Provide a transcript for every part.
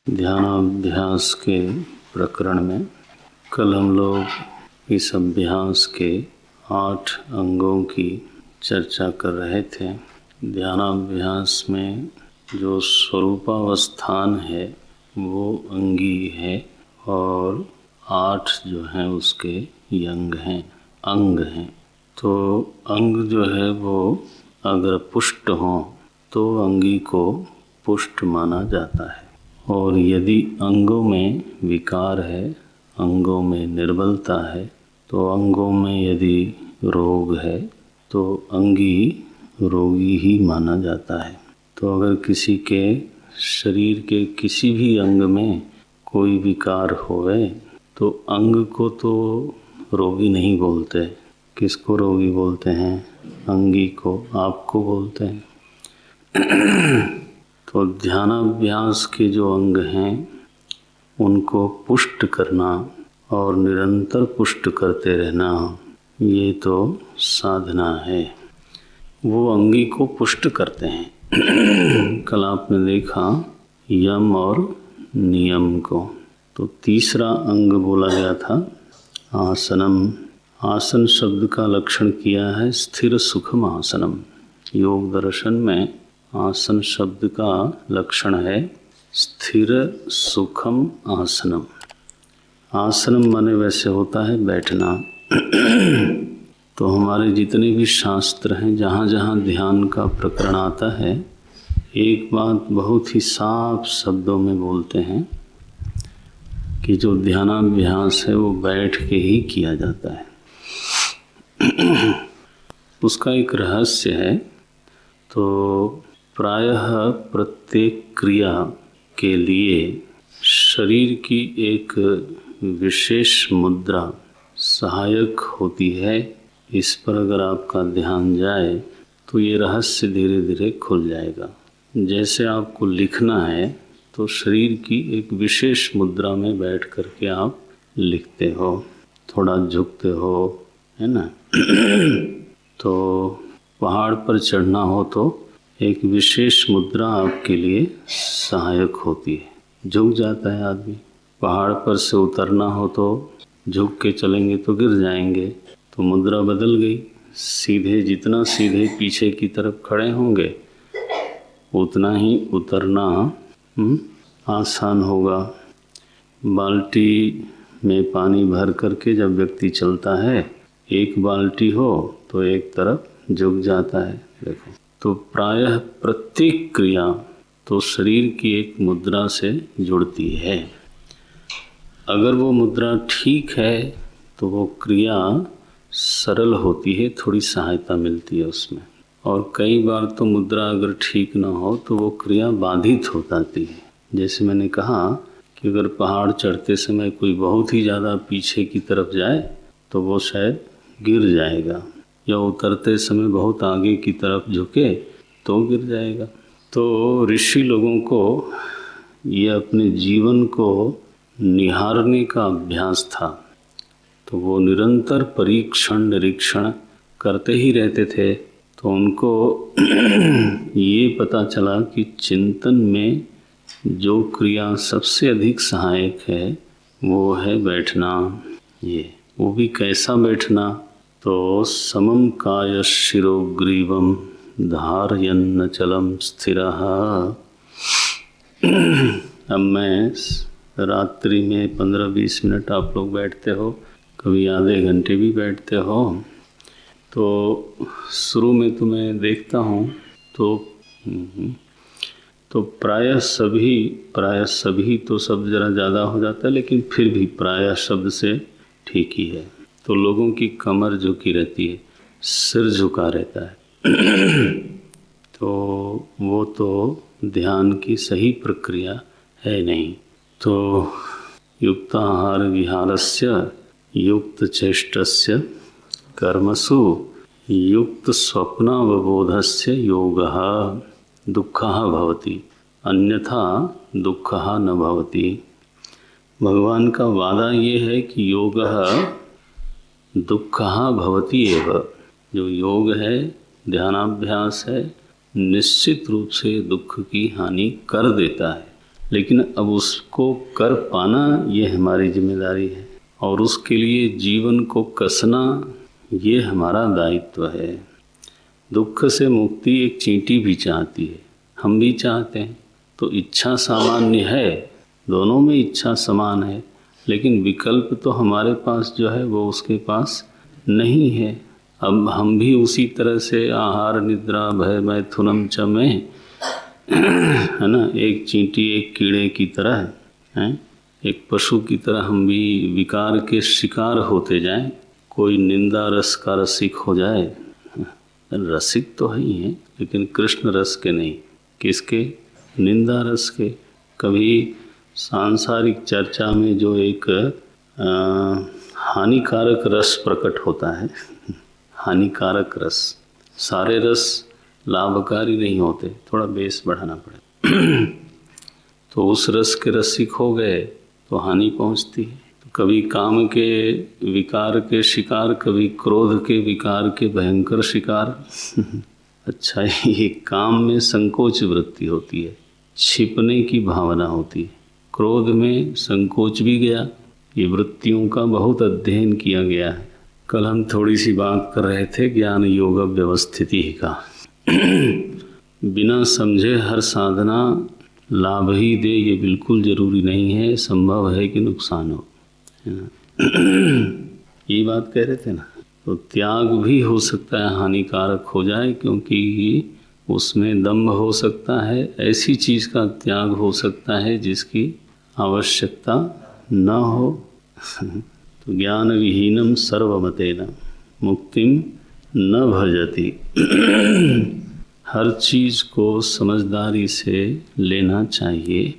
ध्यानाभ्यास के प्रकरण में कल हम लोग इस अभ्यास के 8 अंगों की चर्चा कर रहे थे। ध्यानाभ्यास में जो स्वरूपावस्थान है वो अंगी है और 8 जो हैं उसके अंग हैं। तो अंग जो है वो अगर पुष्ट हों तो अंगी को पुष्ट माना जाता है, और यदि अंगों में विकार है, अंगों में निर्बलता है, तो अंगों में यदि रोग है तो अंगी रोगी ही माना जाता है। तो अगर किसी के शरीर के किसी भी अंग में कोई विकार होवे तो अंग को तो रोगी नहीं बोलते। किसको रोगी बोलते हैं? अंगी को, आपको बोलते हैं। तो ध्यानाभ्यास के जो अंग हैं उनको पुष्ट करना और निरंतर पुष्ट करते रहना, ये तो साधना है। वो अंगी को पुष्ट करते हैं। कल आपने देखा यम और नियम को। तो तीसरा अंग बोला गया था आसनम। आसन शब्द का लक्षण किया है स्थिर सुखम आसनम। योग दर्शन में आसन शब्द का लक्षण है स्थिर सुखम आसनम। आसनम माने वैसे होता है बैठना। तो हमारे जितने भी शास्त्र हैं, जहाँ जहाँ ध्यान का प्रकरण आता है, एक बात बहुत ही साफ शब्दों में बोलते हैं कि जो ध्यानाभ्यास है वो बैठ के ही किया जाता है। उसका एक रहस्य है। तो प्रायः प्रत्येक क्रिया के लिए शरीर की एक विशेष मुद्रा सहायक होती है। इस पर अगर आपका ध्यान जाए तो ये रहस्य धीरे धीरे खुल जाएगा। जैसे आपको लिखना है तो शरीर की एक विशेष मुद्रा में बैठ करके आप लिखते हो, थोड़ा झुकते हो, है ना। तो पहाड़ पर चढ़ना हो तो एक विशेष मुद्रा आपके लिए सहायक होती है, झुक जाता है आदमी। पहाड़ पर से उतरना हो तो झुक के चलेंगे तो गिर जाएंगे, तो मुद्रा बदल गई। सीधे, जितना सीधे पीछे की तरफ खड़े होंगे उतना ही उतरना आसान होगा। बाल्टी में पानी भर करके जब व्यक्ति चलता है, एक बाल्टी हो तो एक तरफ झुक जाता है। देखो, तो प्रायः प्रत्येक क्रिया तो शरीर की एक मुद्रा से जुड़ती है। अगर वो मुद्रा ठीक है तो वो क्रिया सरल होती है, थोड़ी सहायता मिलती है उसमें। और कई बार तो मुद्रा अगर ठीक ना हो तो वो क्रिया बाधित हो जाती है। जैसे मैंने कहा कि अगर पहाड़ चढ़ते समय कोई बहुत ही ज़्यादा पीछे की तरफ जाए तो वो शायद गिर जाएगा, या उतरते समय बहुत आगे की तरफ झुके तो गिर जाएगा। तो ऋषि लोगों को ये अपने जीवन को निहारने का अभ्यास था। तो वो निरंतर परीक्षण निरीक्षण करते ही रहते थे। तो उनको ये पता चला कि चिंतन में जो क्रिया सबसे अधिक सहायक है वो है बैठना। ये वो भी कैसा बैठना? तो समम काय शिरोग्रीवम धारयन्न चलम स्थिरः। अब मैं रात्रि में 15-20 मिनट आप लोग बैठते हो, कभी आधे घंटे भी बैठते हो। तो शुरू में तो मैं देखता हूँ तो प्रायः सभी तो सब जरा ज़्यादा हो जाता है, लेकिन फिर भी प्रायः शब्द से ठीक ही है। तो लोगों की कमर झुकी रहती है, सिर झुका रहता है। तो वो तो ध्यान की सही प्रक्रिया है नहीं। तो युक्ताहार विहारस्य युक्त चेष्टस्य कर्मसु युक्त स्वप्नावबोधस्य योगः दुःखः भवति, अन्यथा दुःखः न भवति। भगवान का वादा ये है कि योगः दुःखः भवति एव। जो योग है, ध्यानाभ्यास है, निश्चित रूप से दुख की हानि कर देता है। लेकिन अब उसको कर पाना ये हमारी जिम्मेदारी है, और उसके लिए जीवन को कसना ये हमारा दायित्व है। दुख से मुक्ति एक चींटी भी चाहती है, हम भी चाहते हैं, तो इच्छा सामान्य है, दोनों में इच्छा समान है, लेकिन विकल्प तो हमारे पास जो है वो उसके पास नहीं है। अब हम भी उसी तरह से आहार निद्रा भय मैथुनम च में, है ना, एक चींटी एक कीड़े की तरह है, एक पशु की तरह हम भी विकार के शिकार होते जाएं। कोई निंदा रस का रसिक हो जाए, रसिक तो है ही है, लेकिन कृष्ण रस के नहीं, किसके? निंदा रस के। कभी सांसारिक चर्चा में जो एक हानिकारक रस प्रकट होता है, हानिकारक रस, सारे रस लाभकारी नहीं होते, थोड़ा बेस बढ़ाना पड़े तो उस रस के रसिक हो गए तो हानि पहुंचती है। तो कभी काम के विकार के शिकार, कभी क्रोध के विकार के भयंकर शिकार अच्छा, ये काम में संकोच वृत्ति होती है, छिपने की भावना होती है। क्रोध में संकोच भी गया, ये वृत्तियों का बहुत अध्ययन किया गया है। कल हम थोड़ी सी बात कर रहे थे ज्ञान योग व्यवस्थिति का बिना समझे हर साधना लाभ ही दे ये बिल्कुल जरूरी नहीं है, संभव है कि नुकसान हो, है ना ये बात कह रहे थे ना। तो त्याग भी हो सकता है हानिकारक हो जाए, क्योंकि उसमें दम्भ हो सकता है, ऐसी चीज़ का त्याग हो सकता है जिसकी आवश्यकता न हो तो ज्ञान विहीनम सर्वमतेन मुक्तिम न भजति हर चीज़ को समझदारी से लेना चाहिए।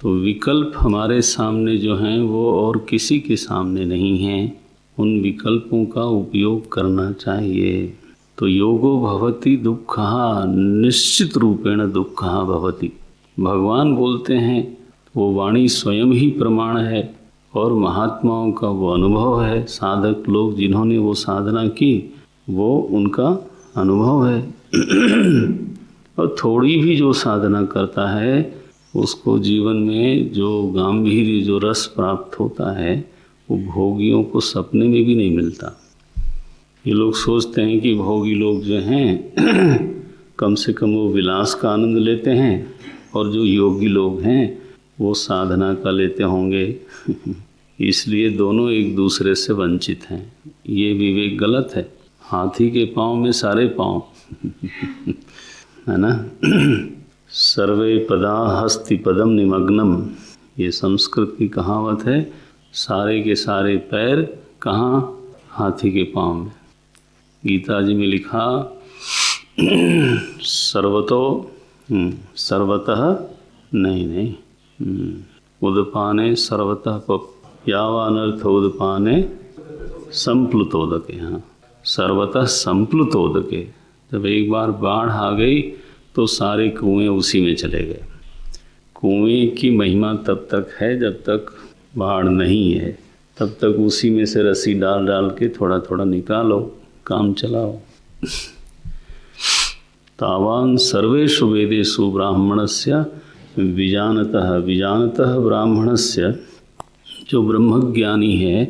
तो विकल्प हमारे सामने जो हैं वो और किसी के सामने नहीं हैं, उन विकल्पों का उपयोग करना चाहिए। तो योगो भवति दुःखः, निश्चित रूपेण दुःखः भवति, भगवान बोलते हैं, वो वाणी स्वयं ही प्रमाण है और महात्माओं का वो अनुभव है। साधक लोग जिन्होंने वो साधना की वो उनका अनुभव है और थोड़ी भी जो साधना करता है उसको जीवन में जो गांभीर्य, जो रस प्राप्त होता है वो भोगियों को सपने में भी नहीं मिलता। ये लोग सोचते हैं कि भोगी लोग जो हैं कम से कम वो विलास का आनंद लेते हैं, और जो योगी लोग हैं वो साधना का लेते होंगे इसलिए दोनों एक दूसरे से वंचित हैं। ये विवेक गलत है। हाथी के पाँव में सारे पाँव है ना सर्वे पदा हस्ति पदम निमग्नम, ये संस्कृत की कहावत है। सारे के सारे पैर कहाँ? हाथी के पाँव में। गीता जी में लिखा सर्वतः नहीं उदपाने सर्वतः यावानर्थ उदपाने संप्लुतोदके। हाँ, सर्वतः संप्लुतोदके। जब एक बार बाढ़ आ गई तो सारे कुएं उसी में चले गए। कुएं की महिमा तब तक है जब तक बाढ़ नहीं है, तब तक उसी में से रस्सी डाल डाल के थोड़ा थोड़ा निकालो, काम चलाओ। तावान सर्वेषु वेदेषु ब्राह्मणस्य विजानतः ब्राह्मणस्य, जो ब्रह्मज्ञानी है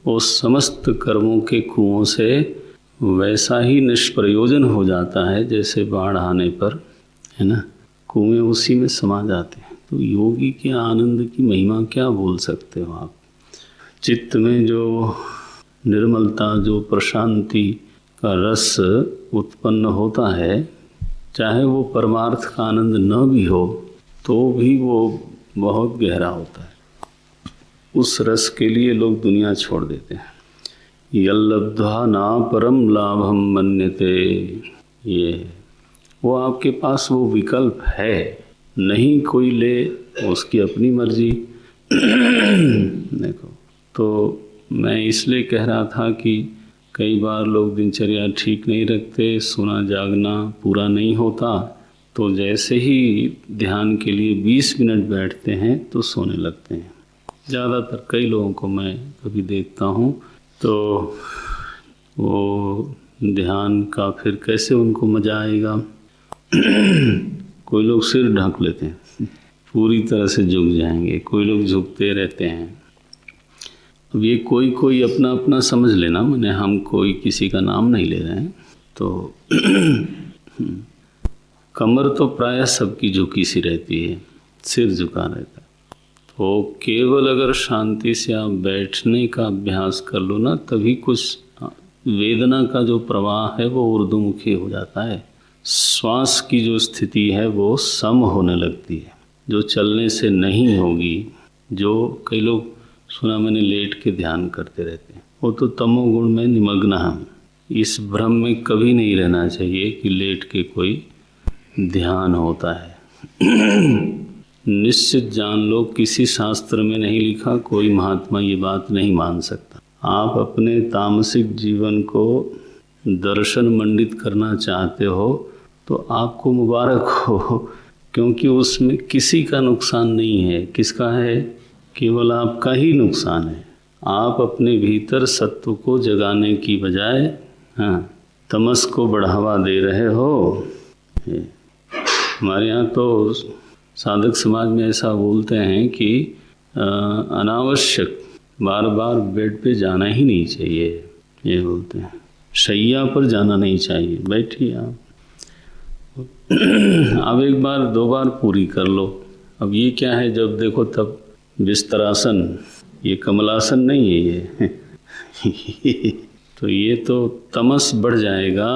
वो समस्त कर्मों के कुओं से वैसा ही निष्प्रयोजन हो जाता है जैसे बाढ़ आने पर, है ना, कुएं उसी में समा जाते हैं। तो योगी के आनंद की महिमा क्या बोल सकते हो आप। चित्त में जो निर्मलता, जो प्रशांति का रस उत्पन्न होता है, चाहे वो परमार्थ का आनंद न भी हो तो भी वो बहुत गहरा होता है। उस रस के लिए लोग दुनिया छोड़ देते हैं। यल्लब्ध्वा ना परम लाभम मन्यते, ये वो आपके पास वो विकल्प है, नहीं कोई ले, उसकी अपनी मर्जी देखो। तो मैं इसलिए कह रहा था कि कई बार लोग दिनचर्या ठीक नहीं रखते, सोना जागना पूरा नहीं होता, तो जैसे ही ध्यान के लिए 20 मिनट बैठते हैं तो सोने लगते हैं। ज़्यादातर कई लोगों को मैं कभी देखता हूँ तो वो ध्यान का फिर कैसे उनको मज़ा आएगा कोई लोग सिर ढक लेते हैं, पूरी तरह से झुक जाएंगे, कोई लोग झुकते रहते हैं। अब ये कोई कोई अपना अपना समझ लेना, मैंने हम कोई किसी का नाम नहीं ले रहे हैं। तो कमर तो प्रायः सबकी झुकी सी रहती है, सिर झुका रहता है। तो केवल अगर शांति से आप बैठने का अभ्यास कर लो ना, तभी कुछ वेदना का जो प्रवाह है वो ऊर्ध्वमुखी हो जाता है। श्वास की जो स्थिति है वो सम होने लगती है, जो चलने से नहीं होगी। जो कई लोग सुना मैंने लेट के ध्यान करते रहते हैं, वो तो तमोगुण में निमग्न हम। इस भ्रम में कभी नहीं रहना चाहिए कि लेट के कोई ध्यान होता है। निश्चित जान लो, किसी शास्त्र में नहीं लिखा, कोई महात्मा ये बात नहीं मान सकता। आप अपने तामसिक जीवन को दर्शन मंडित करना चाहते हो तो आपको मुबारक हो, क्योंकि उसमें किसी का नुकसान नहीं है। किसका है? केवल आपका ही नुकसान है। आप अपने भीतर सत्व को जगाने की बजाय तमस को बढ़ावा दे रहे हो। हमारे यहाँ तो साधक समाज में ऐसा बोलते हैं कि अनावश्यक बार बार बेड पे जाना ही नहीं चाहिए, ये बोलते हैं। शैया पर जाना नहीं चाहिए, बैठिए आप। अब एक बार दो बार पूरी कर लो। अब ये क्या है, जब देखो तब बिस्तरासन, ये कमलासन नहीं है ये तो ये तो तमस बढ़ जाएगा।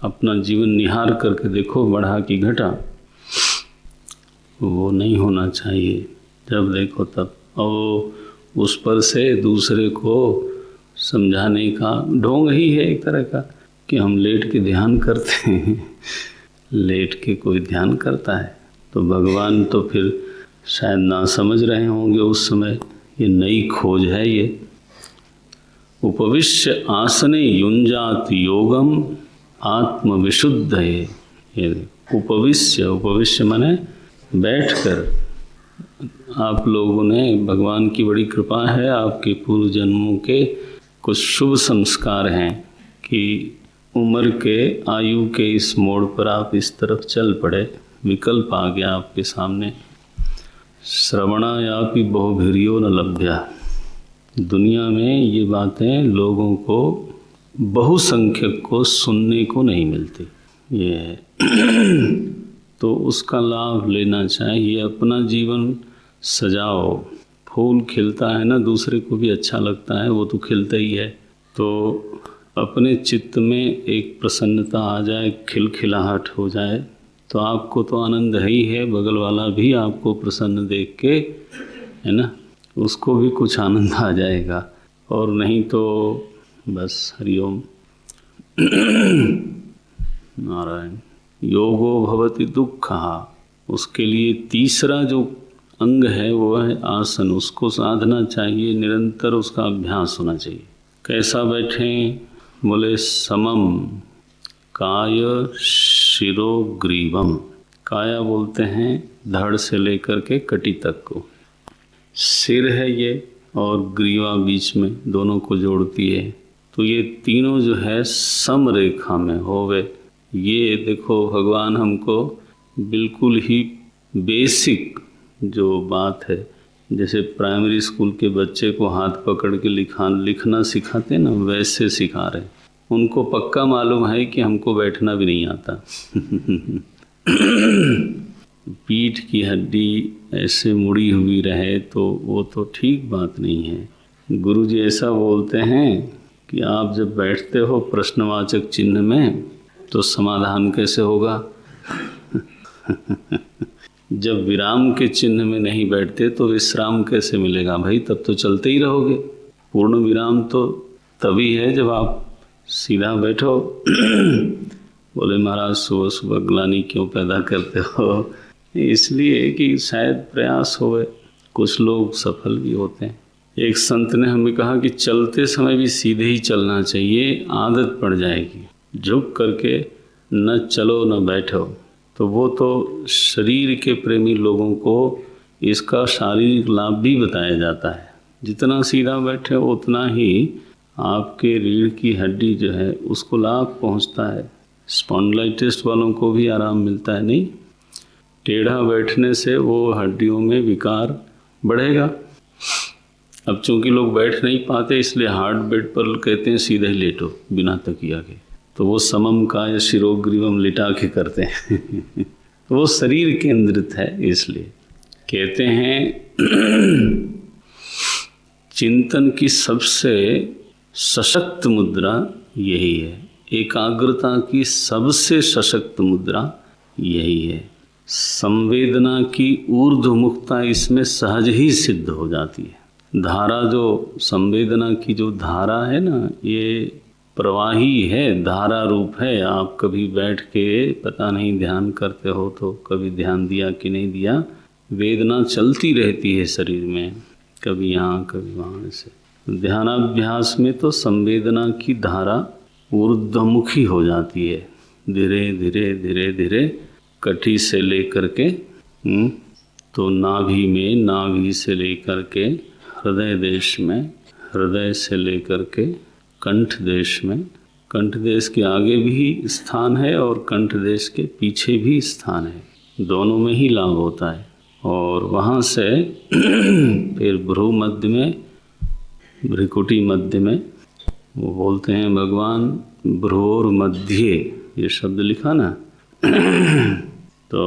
अपना जीवन निहार करके देखो, बढ़ा कि घटा, वो नहीं होना चाहिए। जब देखो तब, और उस पर से दूसरे को समझाने का ढोंग ही है एक तरह का कि हम लेट के ध्यान करते हैं। लेट के कोई ध्यान करता है तो भगवान तो फिर शायद ना समझ रहे होंगे उस समय। ये नई खोज है ये। उपविश्य आसने युंजात योगम आत्मविशुद्ध है। ये उपविश्य माने बैठकर। आप लोगों ने, भगवान की बड़ी कृपा है, आपके पूर्व जन्मों के कुछ शुभ संस्कार हैं कि उम्र के, आयु के इस मोड़ पर आप इस तरफ चल पड़े। विकल्प आ गया आपके सामने। श्रवणायापि बहुभिर्यो न लभ्या। दुनिया में ये बातें लोगों को, बहुसंख्यक को सुनने को नहीं मिलती। ये है तो उसका लाभ लेना चाहिए। अपना जीवन सजाओ। फूल खिलता है ना, दूसरे को भी अच्छा लगता है, वो तो खिलता ही है। तो अपने चित्त में एक प्रसन्नता आ जाए, खिलखिलाहट हो जाए, तो आपको तो आनंद है ही है। बगल वाला भी आपको प्रसन्न देख के, है ना, उसको भी कुछ आनंद आ जाएगा। और नहीं तो बस हरिओम नारायण। योगो भवति दुःखः। उसके लिए तीसरा जो अंग है वो है आसन। उसको साधना चाहिए, निरंतर उसका अभ्यास होना चाहिए। कैसा बैठें? बोले समम काय शिरो ग्रीवम। काया बोलते हैं धड़ से लेकर के कटी तक को। सिर है ये, और ग्रीवा बीच में, दोनों को जोड़ती है। तो ये तीनों जो है सम रेखा में होवे। ये देखो भगवान हमको बिल्कुल ही बेसिक जो बात है, जैसे प्राइमरी स्कूल के बच्चे को हाथ पकड़ के लिखना सिखाते ना, वैसे सिखा रहे। उनको पक्का मालूम है कि हमको बैठना भी नहीं आता। पीठ की हड्डी ऐसे मुड़ी हुई रहे तो वो तो ठीक बात नहीं है। गुरुजी ऐसा बोलते हैं कि आप जब बैठते हो प्रश्नवाचक चिन्ह में, तो समाधान कैसे होगा? जब विराम के चिन्ह में नहीं बैठते तो विश्राम कैसे मिलेगा भाई? तब तो चलते ही रहोगे। पूर्ण विराम तो तभी है जब आप सीधा बैठो। बोले महाराज सुबह सुबह ग्लानि क्यों पैदा करते हो? इसलिए कि शायद प्रयास होवे, कुछ लोग सफल भी होते हैं। एक संत ने हमें कहा कि चलते समय भी सीधे ही चलना चाहिए, आदत पड़ जाएगी। झुक करके न चलो न बैठो। तो वो तो शरीर के प्रेमी लोगों को इसका शारीरिक लाभ भी बताया जाता है। जितना सीधा बैठे उतना ही आपके रीढ़ की हड्डी जो है उसको लाभ पहुंचता है। स्पॉन्डिलाइटिस वालों को भी आराम मिलता है। नहीं, टेढ़ा बैठने से वो हड्डियों में विकार बढ़ेगा। अब चूंकि लोग बैठ नहीं पाते इसलिए हार्ड बेड पर कहते हैं सीधे लेटो बिना तकिया के, तो वो समम का या शिरोग्रीवम लिटा के करते हैं तो वो शरीर केंद्रित है। इसलिए कहते हैं चिंतन की सबसे सशक्त मुद्रा यही है, एकाग्रता की सबसे सशक्त मुद्रा यही है। संवेदना की ऊर्ध्वमुखता इसमें सहज ही सिद्ध हो जाती है। धारा जो संवेदना की जो धारा है ना, ये प्रवाही है, धारा रूप है। आप कभी बैठ के पता नहीं ध्यान करते हो तो कभी ध्यान दिया कि नहीं दिया, वेदना चलती रहती है शरीर में, कभी यहाँ कभी वहाँ से। ध्यानाभ्यास में तो संवेदना की धारा ऊर्ध्वमुखी हो जाती है, धीरे धीरे धीरे धीरे कटी से लेकर के तो नाभि में, नाभि से लेकर के हृदय देश में, हृदय से लेकर के कंठ देश में, कंठ देश के आगे भी स्थान है और कंठ देश के पीछे भी स्थान है, दोनों में ही लाभ होता है। और वहाँ से फिर भ्रू मध्य में, भ्रिकुटी मध्य में, वो बोलते हैं भगवान भ्रूर मध्य, ये शब्द लिखा ना तो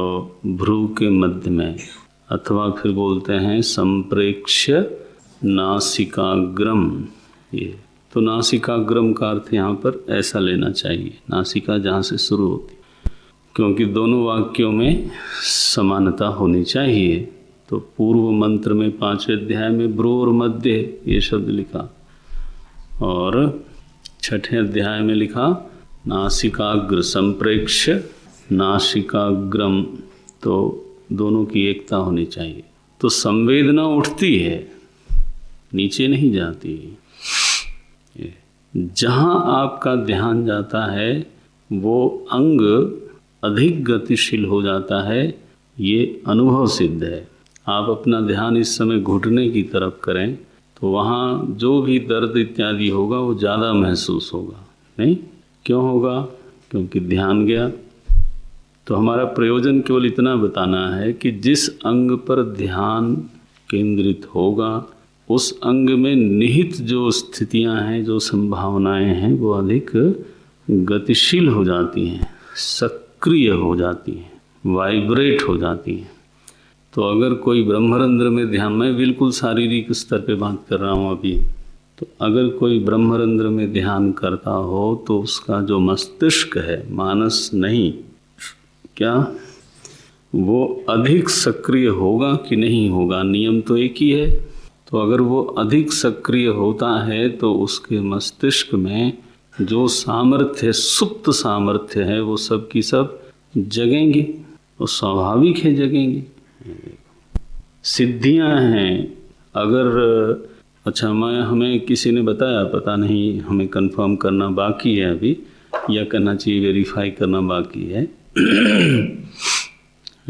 भ्रू के मध्य में, अथवा फिर बोलते हैं संप्रेक्ष्य नासिकाग्रम। ये तो नासिकाग्रम का अर्थ यहाँ पर ऐसा लेना चाहिए, नासिका जहाँ से शुरू होती, क्योंकि दोनों वाक्यों में समानता होनी चाहिए। तो पूर्व मंत्र में 5वें अध्याय में भ्रूर मध्य ये शब्द लिखा और 6ठे अध्याय में लिखा नासिकाग्र संप्रेक्ष्य नासिकाग्रम, तो दोनों की एकता होनी चाहिए। तो संवेदना उठती है, नीचे नहीं जाती। जहाँ आपका ध्यान जाता है वो अंग अधिक गतिशील हो जाता है, ये अनुभव सिद्ध है। आप अपना ध्यान इस समय घुटने की तरफ करें तो वहाँ जो भी दर्द इत्यादि होगा वो ज़्यादा महसूस होगा। नहीं क्यों होगा? क्योंकि ध्यान गया। तो हमारा प्रयोजन केवल इतना बताना है कि जिस अंग पर ध्यान केंद्रित होगा उस अंग में निहित जो स्थितियां हैं, जो संभावनाएं हैं, वो अधिक गतिशील हो जाती हैं, सक्रिय हो जाती हैं, वाइब्रेट हो जाती हैं। तो अगर कोई ब्रह्मरंध्र में ध्यान, मैं बिल्कुल शारीरिक स्तर पे बात कर रहा हूँ अभी, तो अगर कोई ब्रह्मरंध्र में ध्यान करता हो तो उसका जो मस्तिष्क है, मानस नहीं, क्या वो अधिक सक्रिय होगा कि नहीं होगा? नियम तो एक ही है। तो अगर वो अधिक सक्रिय होता है तो उसके मस्तिष्क में जो सामर्थ्य, सुप्त सामर्थ्य है, वो सब की सब जगेंगी, वो स्वाभाविक है जगेंगी। सिद्धियां हैं अगर, अच्छा हमें किसी ने बताया, पता नहीं, हमें कंफर्म करना बाकी है अभी, या करना चाहिए वेरीफाई करना बाकी है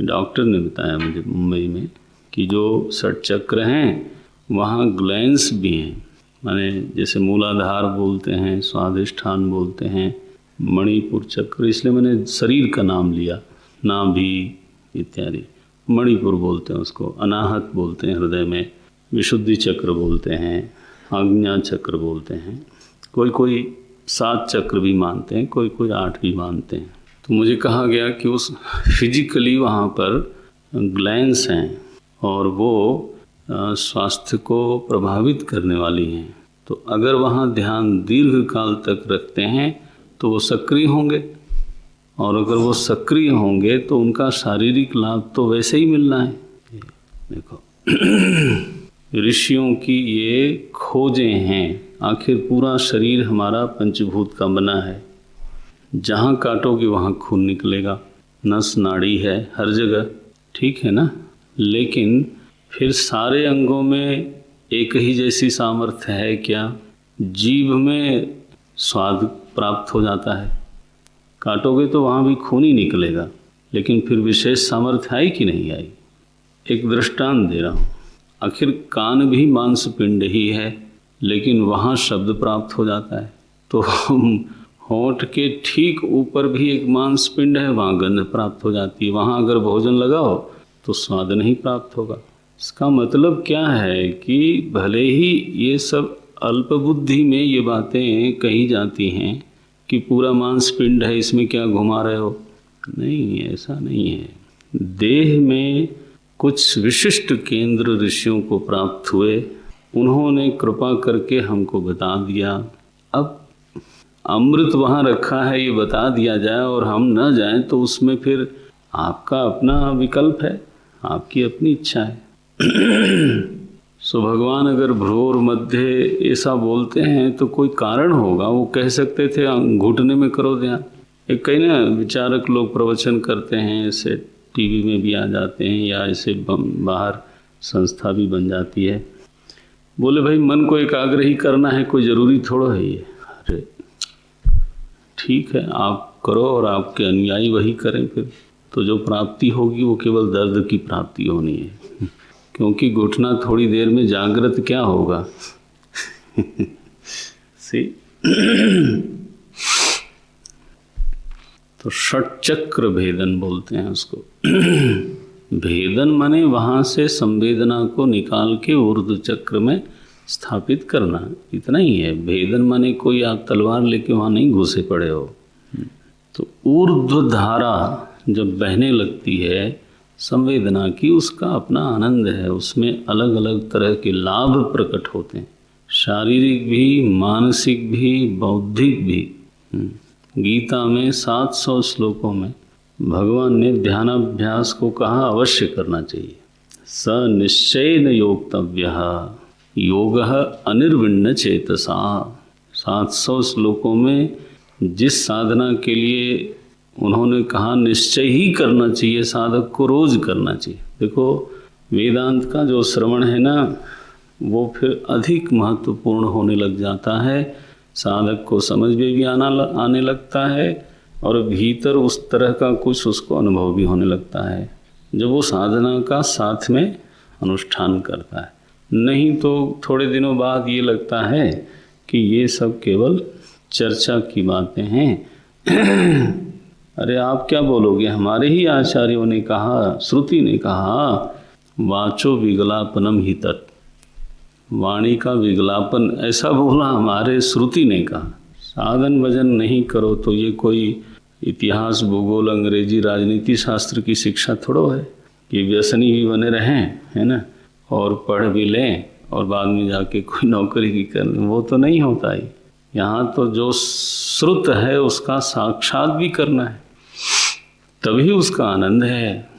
डॉक्टर ने बताया मुझे मुंबई में कि जो षट चक्र हैं वहाँ ग्लैंड्स भी हैं, माने जैसे मूलाधार बोलते हैं, स्वाधिष्ठान बोलते हैं, मणिपुर चक्र, इसलिए मैंने शरीर का नाम लिया, नाभि इत्यादि। मणिपुर बोलते हैं उसको, अनाहत बोलते हैं हृदय में, विशुद्धि चक्र बोलते हैं, आज्ञा चक्र बोलते हैं, कोई कोई 7 चक्र भी मानते हैं, कोई कोई 8 भी मानते हैं। तो मुझे कहा गया कि उस फिजिकली वहाँ पर ग्लैंड्स हैं और वो स्वास्थ्य को प्रभावित करने वाली हैं। तो अगर वहाँ ध्यान दीर्घ काल तक रखते हैं तो वो सक्रिय होंगे, और अगर वो सक्रिय होंगे तो उनका शारीरिक लाभ तो वैसे ही मिलना है। देखो ऋषियों की ये खोजें हैं। आखिर पूरा शरीर हमारा पंचभूत का बना है, जहाँ काटोगे वहाँ खून निकलेगा, नस नाड़ी है हर जगह, ठीक है ना। लेकिन फिर सारे अंगों में एक ही जैसी सामर्थ्य है क्या? जीभ में स्वाद प्राप्त हो जाता है, काटोगे तो वहाँ भी खून ही निकलेगा, लेकिन फिर विशेष सामर्थ्य आई कि नहीं आई? एक दृष्टांत दे रहा हूँ। आखिर कान भी मांस पिंड ही है, लेकिन वहाँ शब्द प्राप्त हो जाता है। तो होंठ के ठीक ऊपर भी एक मांसपिंड है, वहाँ गंध प्राप्त हो जाती है। वहाँ अगर भोजन लगाओ तो स्वाद नहीं प्राप्त होगा। इसका मतलब क्या है कि भले ही ये सब अल्पबुद्धि में ये बातें कही जाती हैं कि पूरा मांसपिंड है, इसमें क्या घुमा रहे हो, नहीं, ऐसा नहीं है। देह में कुछ विशिष्ट केंद्र ऋषियों को प्राप्त हुए, उन्होंने कृपा करके हमको बता दिया। अब अमृत वहाँ रखा है, ये बता दिया जाए और हम न जाएं तो उसमें फिर आपका अपना विकल्प है, आपकी अपनी इच्छा है। सो भगवान अगर भ्रूर मध्य ऐसा बोलते हैं तो कोई कारण होगा। वो कह सकते थे घुटने में करो ध्यान। एक कई ना विचारक लोग प्रवचन करते हैं, ऐसे टीवी में भी आ जाते हैं या ऐसे बाहर संस्था भी बन जाती है। बोले भाई मन को एकाग्र ही करना है, कोई ज़रूरी थोड़ा है ये। अरे ठीक है, आप करो और आपके अनुयायी वही करें, फिर तो जो प्राप्ति होगी वो केवल दर्द की प्राप्ति होनी है, क्योंकि घुटना थोड़ी देर में जागृत क्या होगा। सी तो षटचक्र भेदन बोलते हैं उसको। भेदन माने वहाँ से संवेदना को निकाल के ऊर्ध्व चक्र में स्थापित करना, इतना ही है। भेदन माने कोई आप तलवार लेके वहाँ नहीं घुसे पड़े हो। तो ऊर्ध्व धारा जब बहने लगती है संवेदना की, उसका अपना आनंद है, उसमें अलग अलग तरह के लाभ प्रकट होते हैं, शारीरिक भी, मानसिक भी, बौद्धिक भी। गीता में 700 श्लोकों में भगवान ने ध्यानाभ्यास को कहा अवश्य करना चाहिए। स निश्चयेन योक्तव्यः योगः अनिर्विण्ण चेतसा। 700 श्लोकों में जिस साधना के लिए उन्होंने कहा निश्चय ही करना चाहिए, साधक को रोज करना चाहिए। देखो वेदांत का जो श्रवण है ना, वो फिर अधिक महत्वपूर्ण होने लग जाता है, साधक को समझ में भी आने लगता है और भीतर उस तरह का कुछ उसको अनुभव भी होने लगता है जब वो साधना का साथ में अनुष्ठान करता है। नहीं तो थोड़े दिनों बाद ये लगता है कि ये सब केवल चर्चा की बातें हैं। अरे आप क्या बोलोगे, हमारे ही आचार्यों ने कहा, श्रुति ने कहा, वाचो विगलापनम ही तत्, वाणी का विगलापन ऐसा बोला हमारे श्रुति ने कहा। साधन भजन नहीं करो तो ये कोई इतिहास, भूगोल, अंग्रेजी, राजनीति शास्त्र की शिक्षा थोड़ो है कि व्यसनी भी बने रहें, है ना, और पढ़ भी लें और बाद में जाके कोई नौकरी की कर, वो तो नहीं होता ही। यहाँ तो जो श्रुत है उसका साक्षात भी करना है, तभी उसका आनंद है।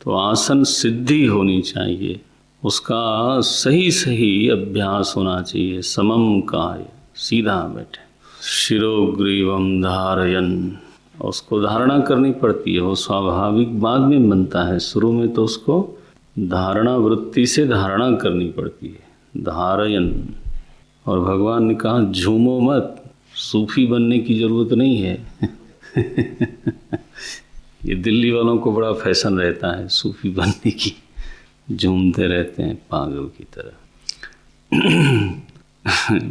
तो आसन सिद्धि होनी चाहिए, उसका सही सही अभ्यास होना चाहिए। समम काय, सीधा बैठे, शिरोग्रीवम धारयन, उसको धारणा करनी पड़ती है। वो स्वाभाविक बाद में बनता है, शुरू में तो उसको धारणा वृत्ति से धारणा करनी पड़ती है, धारयन। और भगवान ने कहा झूमो मत, सूफी बनने की जरूरत नहीं है। ये दिल्ली वालों को बड़ा फैशन रहता है सूफी बनने की, झूमते रहते हैं पागल की तरह।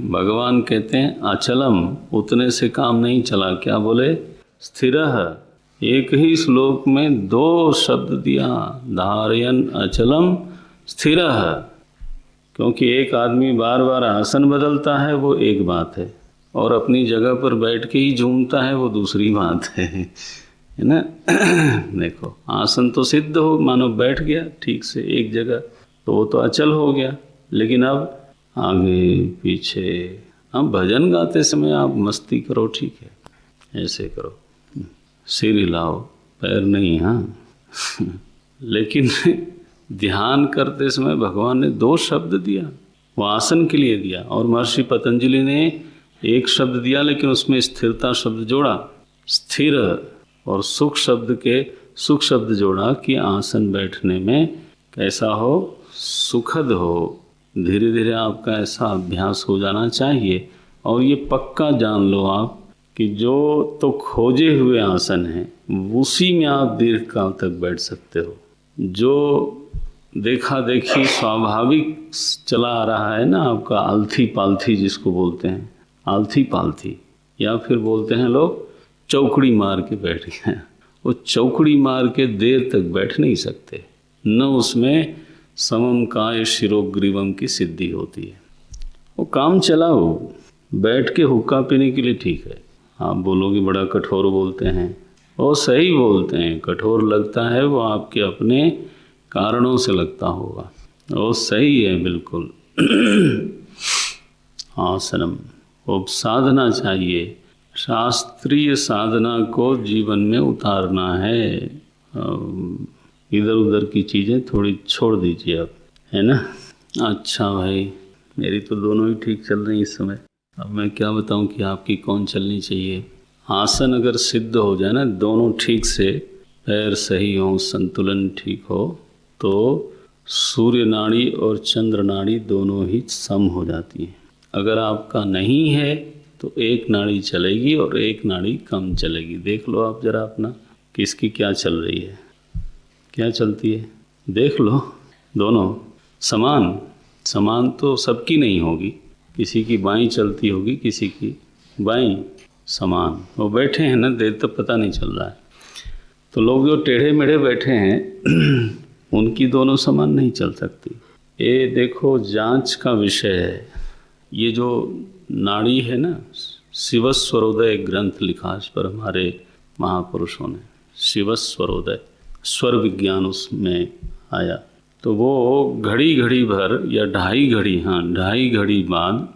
भगवान कहते हैं अचलम, उतने से काम नहीं चला। क्या बोले? स्थिरः। एक ही श्लोक में 2 शब्द दिया, धारयन, अचलम, स्थिरः। क्योंकि एक आदमी बार बार आसन बदलता है वो एक बात है, और अपनी जगह पर बैठ के ही झूमता है वो दूसरी बात है ना। देखो आसन तो सिद्ध हो, मानो बैठ गया ठीक से एक जगह, तो वो तो अचल हो गया। लेकिन अब आगे पीछे, अब भजन गाते समय आप मस्ती करो, ठीक है, ऐसे करो, सिर हिलाओ, पैर नहीं, हाँ। लेकिन ध्यान करते समय भगवान ने 2 शब्द दिया, वो आसन के लिए दिया। और महर्षि पतंजलि ने 1 शब्द दिया, लेकिन उसमें स्थिरता शब्द जोड़ा, स्थिर, और सुख शब्द जोड़ा कि आसन बैठने में कैसा हो, सुखद हो। धीरे धीरे आपका ऐसा अभ्यास हो जाना चाहिए। और ये पक्का जान लो आप कि जो तो खोजे हुए आसन है उसी में आप दीर्घ काल तक बैठ सकते हो। जो देखा देखी स्वाभाविक चला आ रहा है ना आपका आलथी पालथी जिसको बोलते हैं, आलथी पालथी, या फिर बोलते हैं लोग चौकड़ी मार के बैठ गए। वो चौकड़ी मार के देर तक बैठ नहीं सकते, न उसमें समम काय शिरोग्रीवम की सिद्धि होती है। वो काम चलाओ, बैठ के हुक्का पीने के लिए ठीक है। आप बोलोगे बड़ा कठोर बोलते हैं, वो सही बोलते हैं, कठोर लगता है वो आपके अपने कारणों से लगता होगा, वो सही है बिल्कुल। आसनम, वो साधना चाहिए, शास्त्रीय साधना को जीवन में उतारना है। इधर उधर की चीज़ें थोड़ी छोड़ दीजिए अब, है ना। अच्छा भाई, मेरी तो दोनों ही ठीक चल रही इस समय, अब मैं क्या बताऊं कि आपकी कौन चलनी चाहिए। आसन अगर सिद्ध हो जाए ना, दोनों ठीक से, पैर सही हो, संतुलन ठीक हो, तो सूर्य नाड़ी और चंद्र नाड़ी दोनों ही सम हो जाती हैं। अगर आपका नहीं है तो एक नाड़ी चलेगी और एक नाड़ी कम चलेगी। देख लो आप जरा अपना, किसकी क्या चल रही है, क्या चलती है, देख लो। दोनों समान तो सबकी नहीं होगी, किसी की बाईं चलती होगी, किसी की बाईं। समान वो बैठे हैं ना, देर तक पता नहीं चल रहा है। तो लोग जो टेढ़े मेढ़े बैठे हैं उनकी दोनों समान नहीं चल सकती। ये देखो जांच का विषय है। ये जो नाड़ी है ना, शिवस्वरोदय ग्रंथ लिखा इस पर हमारे महापुरुषों ने, शिवस्वरोदय, स्वर विज्ञान उसमें आया। तो वो घड़ी घड़ी भर या ढाई घड़ी बाद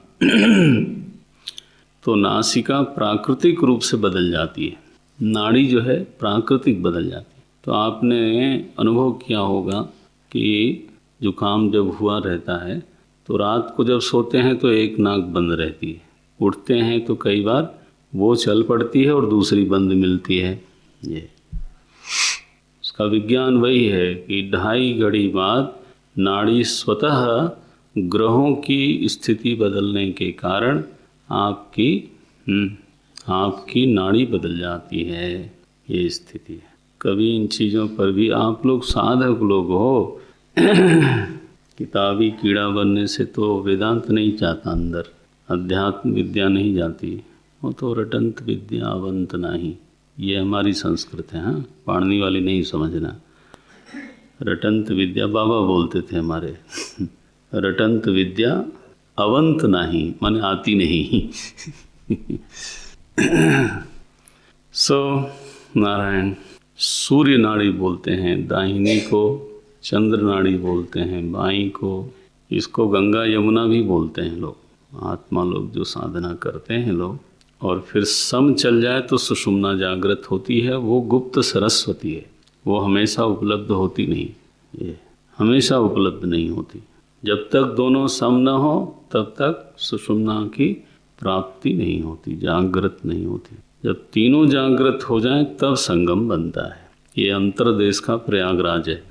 तो नासिका प्राकृतिक रूप से बदल जाती है, नाड़ी जो है प्राकृतिक बदल जाती है। तो आपने अनुभव किया होगा कि जुकाम जब हुआ रहता है तो रात को जब सोते हैं तो एक नाक बंद रहती है, उठते हैं तो कई बार वो चल पड़ती है और दूसरी बंद मिलती है। ये उसका विज्ञान वही है कि ढाई घड़ी बाद नाड़ी स्वतः ग्रहों की स्थिति बदलने के कारण आपकी नाड़ी बदल जाती है। ये स्थिति है। कभी इन चीज़ों पर भी आप लोग साधक लोग हो, किताबी कीड़ा बनने से तो वेदांत नहीं जाता अंदर, अध्यात्म विद्या नहीं जाती, वो तो रटंत विद्या अवंत नहीं। ये हमारी संस्कृत है, हाँ, पाणनी वाली नहीं समझना। रटंत विद्या बाबा बोलते थे हमारे, रटंत विद्या अवंत नहीं, माने आती नहीं। सो नारायण, सूर्य नाड़ी बोलते हैं दाहिनी को, चंद्र नाड़ी बोलते हैं बाईं को, इसको गंगा यमुना भी बोलते हैं लोग, आत्मा लोग जो साधना करते हैं लोग। और फिर सम चल जाए तो सुषुम्ना जागृत होती है, वो गुप्त सरस्वती है, वो हमेशा उपलब्ध होती नहीं, ये हमेशा उपलब्ध नहीं होती। जब तक दोनों सम न हो तब तक सुषुम्ना की प्राप्ति नहीं होती, जागृत नहीं होती। जब तीनों जागृत हो जाएं तब संगम बनता है। ये अंतरदेश का प्रयागराज है,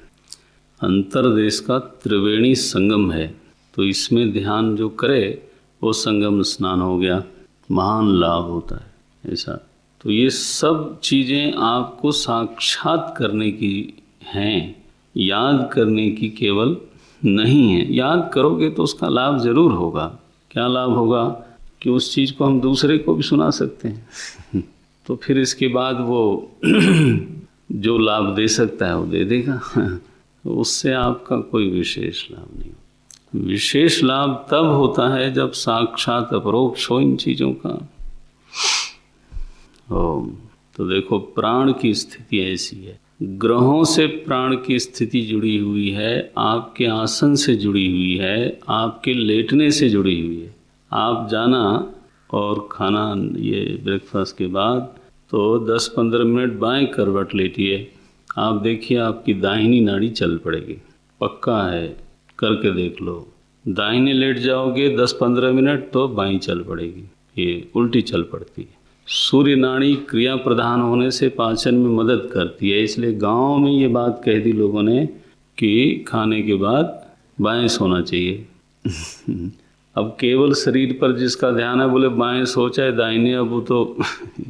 अंतरदेश का त्रिवेणी संगम है। तो इसमें ध्यान जो करे वो संगम स्नान हो गया, महान लाभ होता है ऐसा। तो ये सब चीज़ें आपको साक्षात करने की हैं, याद करने की केवल नहीं है। याद करोगे तो उसका लाभ ज़रूर होगा। क्या लाभ होगा कि उस चीज़ को हम दूसरे को भी सुना सकते हैं। तो फिर इसके बाद वो जो लाभ दे सकता है वो दे देगा। उससे आपका कोई विशेष लाभ नहीं होता। विशेष लाभ तब होता है जब साक्षात अपरोक्ष हो इन चीज़ों का। तो देखो प्राण की स्थिति ऐसी है, ग्रहों से प्राण की स्थिति जुड़ी हुई है, आपके आसन से जुड़ी हुई है, आपके लेटने से जुड़ी हुई है। आप जाना और खाना ये ब्रेकफास्ट के बाद तो 10-15 मिनट बाएं करवट लेटिए, आप देखिए आपकी दाहिनी नाड़ी चल पड़ेगी, पक्का है, करके देख लो। दाहिने लेट जाओगे 10-15 मिनट तो बाईं चल पड़ेगी, ये उल्टी चल पड़ती है। सूर्य नाड़ी क्रिया प्रधान होने से पाचन में मदद करती है, इसलिए गांव में ये बात कह दी लोगों ने कि खाने के बाद बाएं सोना चाहिए। अब केवल शरीर पर जिसका ध्यान है बोले बाएं सो चाहे दाहिने, अब वो तो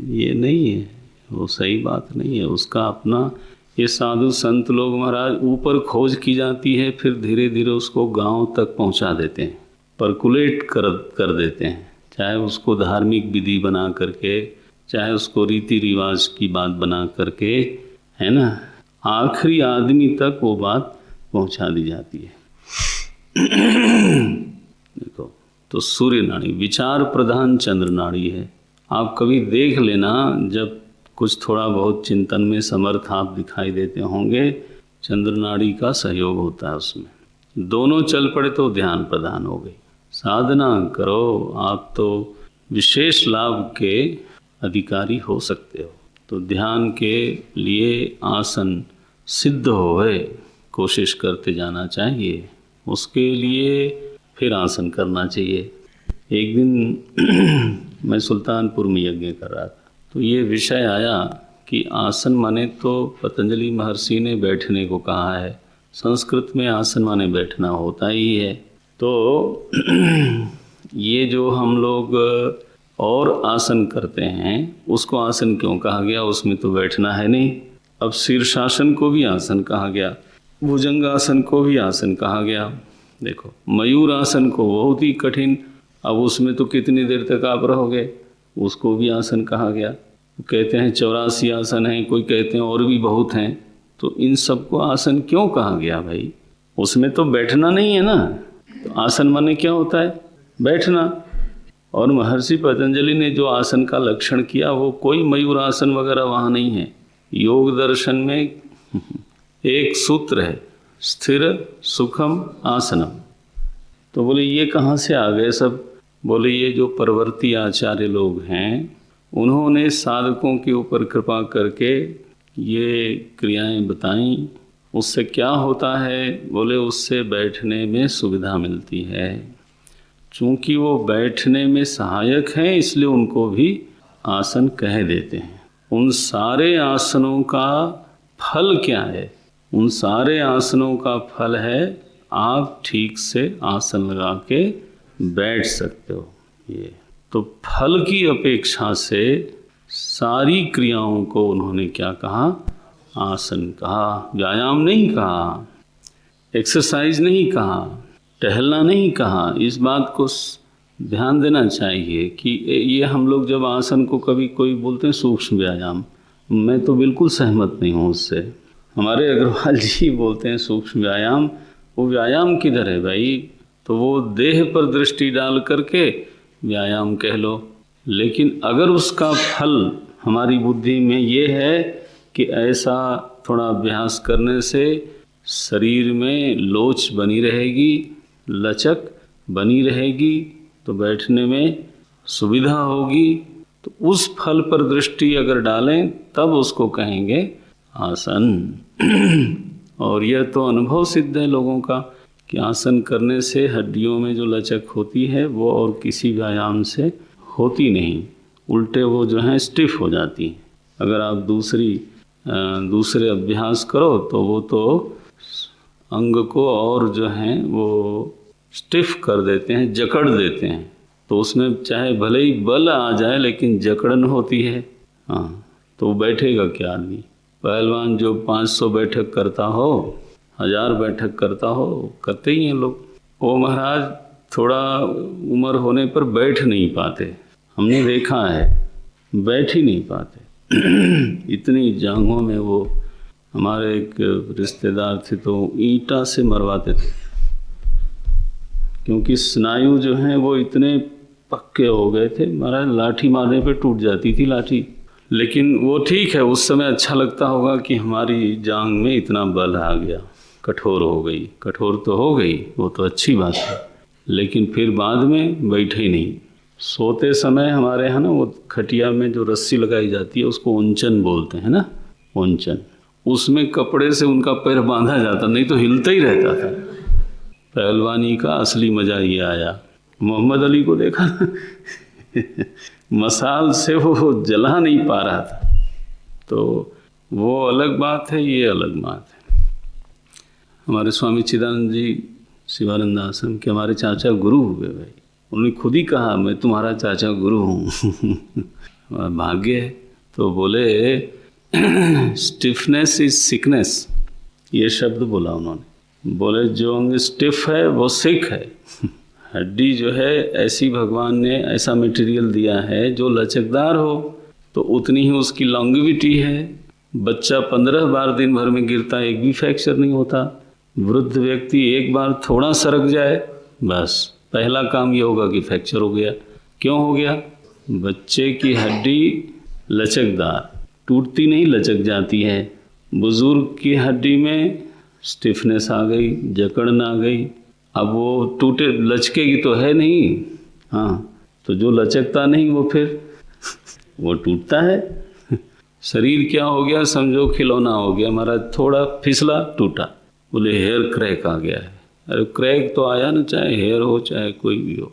ये नहीं है, वो सही बात नहीं है। उसका अपना ये साधु संत लोग महाराज ऊपर खोज की जाती है, फिर धीरे धीरे उसको गांव तक पहुंचा देते हैं, परकुलेट कर देते हैं चाहे उसको धार्मिक विधि बना करके, चाहे उसको रीति रिवाज की बात बना करके, है ना, आखिरी आदमी तक वो बात पहुंचा दी जाती है। देखो, तो सूर्य नाड़ी विचार प्रधान चंद्र नाड़ी है। आप कभी देख लेना, जब कुछ थोड़ा बहुत चिंतन में समर्थ आप दिखाई देते होंगे, चंद्र नाड़ी का सहयोग होता है उसमें। दोनों चल पड़े तो ध्यान प्रदान हो गई। साधना करो, आप तो विशेष लाभ के अधिकारी हो सकते हो। तो ध्यान के लिए आसन सिद्ध होए कोशिश करते जाना चाहिए, उसके लिए फिर आसन करना चाहिए। एक दिन मैं सुल्तानपुर में यज्ञ कर रहा था, तो ये विषय आया कि आसन माने तो पतंजलि महर्षि ने बैठने को कहा है, संस्कृत में आसन माने बैठना होता ही है। तो ये जो हम लोग और आसन करते हैं उसको आसन क्यों कहा गया, उसमें तो बैठना है नहीं। अब शीर्षासन को भी आसन कहा गया, भुजंगासन को भी आसन कहा गया। देखो, मयूर आसन को बहुत ही कठिन, अब उसमें तो कितनी देर तक आप रहोगे, उसको भी आसन कहा गया। कहते हैं 84 आसन हैं, कोई कहते हैं और भी बहुत हैं। तो इन सबको आसन क्यों कहा गया भाई? उसमें तो बैठना नहीं है ना। तो आसन माने क्या होता है? बैठना। और महर्षि पतंजलि ने जो आसन का लक्षण किया वो कोई मयूर आसन वगैरह वहाँ नहीं है। योग दर्शन में एक सूत्र है, स्थिर सुखम आसनम। तो बोले ये कहाँ से आ गए सब? बोले ये जो परवर्ती आचार्य लोग हैं उन्होंने साधकों के ऊपर कृपा करके ये क्रियाएं बताई। उससे क्या होता है? बोले उससे बैठने में सुविधा मिलती है। चूँकि वो बैठने में सहायक हैं इसलिए उनको भी आसन कह देते हैं। उन सारे आसनों का फल क्या है? उन सारे आसनों का फल है आप ठीक से आसन लगा के बैठ सकते हो। ये तो फल की अपेक्षा से सारी क्रियाओं को उन्होंने क्या कहा? आसन कहा। व्यायाम नहीं कहा, एक्सरसाइज नहीं कहा, टहलना नहीं कहा। इस बात को ध्यान देना चाहिए कि ये हम लोग जब आसन को कभी कोई बोलते हैं सूक्ष्म व्यायाम, मैं तो बिल्कुल सहमत नहीं हूँ उससे। हमारे अग्रवाल जी बोलते हैं सूक्ष्म व्यायाम। वो व्यायाम किधर है भाई? तो वो देह पर दृष्टि डाल करके व्यायाम कह लो। लेकिन अगर उसका फल हमारी बुद्धि में ये है कि ऐसा थोड़ा अभ्यास करने से शरीर में लोच बनी रहेगी, लचक बनी रहेगी, तो बैठने में सुविधा होगी, तो उस फल पर दृष्टि अगर डालें तब उसको कहेंगे आसन। और यह तो अनुभव सिद्ध है लोगों का कि आसन करने से हड्डियों में जो लचक होती है वो और किसी व्यायाम से होती नहीं, उल्टे वो जो है स्टिफ हो जाती हैं। अगर आप दूसरे अभ्यास करो तो वो तो अंग को और जो है वो स्टिफ कर देते हैं, जकड़ देते हैं। तो उसमें चाहे भले ही बल आ जाए लेकिन जकड़न होती है। हाँ, तो बैठेगा क्या आदमी? पहलवान जो 500 बैठक करता हो, 1000 बैठक करता हो, करते ही हैं लोग। वो महाराज थोड़ा उम्र होने पर बैठ नहीं पाते, हमने देखा है, बैठ ही नहीं पाते। इतनी जांघों में वो, हमारे एक रिश्तेदार थे तो ईंटा से मरवाते थे, क्योंकि स्नायु जो हैं वो इतने पक्के हो गए थे। महाराज लाठी मारने पे टूट जाती थी लाठी। लेकिन वो ठीक है, उस समय अच्छा लगता होगा कि हमारी जांघ में इतना बल आ गया, कठोर हो गई। कठोर तो हो गई, वो तो अच्छी बात है, लेकिन फिर बाद में बैठे ही नहीं। सोते समय हमारे यहाँ ना वो खटिया में जो रस्सी लगाई जाती है उसको ऊंचन बोलते हैं ना, ऊंचन। उसमें कपड़े से उनका पैर बांधा जाता, नहीं तो हिलता ही रहता था। पहलवानी का असली मजा ये आया। मोहम्मद अली को देखा ना मसाल से वो जला नहीं पा रहा था। तो वो अलग बात है, ये अलग बात है। हमारे स्वामी चिदानंद जी शिवानंद आश्रम के हमारे चाचा गुरु हुए भाई। उन्होंने खुद ही कहा मैं तुम्हारा चाचा गुरु हूँ। भाग्य है। तो बोले स्टिफनेस इज सिकनेस, ये शब्द बोला उन्होंने। बोले जो अंग स्टिफ है वो सिक है। हड्डी जो है ऐसी भगवान ने ऐसा मटेरियल दिया है जो लचकदार हो, तो उतनी ही उसकी लॉन्गेविटी है। बच्चा 15 बार दिन भर में गिरता, एक भी फ्रैक्चर नहीं होता। वृद्ध व्यक्ति एक बार थोड़ा सरक जाए, बस पहला काम ये होगा कि फ्रैक्चर हो गया। क्यों हो गया? बच्चे की हड्डी लचकदार, टूटती नहीं, लचक जाती है। बुजुर्ग की हड्डी में स्टिफनेस आ गई, जकड़न आ गई। अब वो टूटे, लचकेगी तो है नहीं, हाँ, तो जो लचकता नहीं वो फिर वो टूटता है। शरीर क्या हो गया? समझो खिलौना हो गया हमारा, थोड़ा फिसला टूटा, बोले हेयर क्रैक आ गया है। अरे क्रैक तो आया ना, चाहे हेयर हो चाहे कोई भी हो।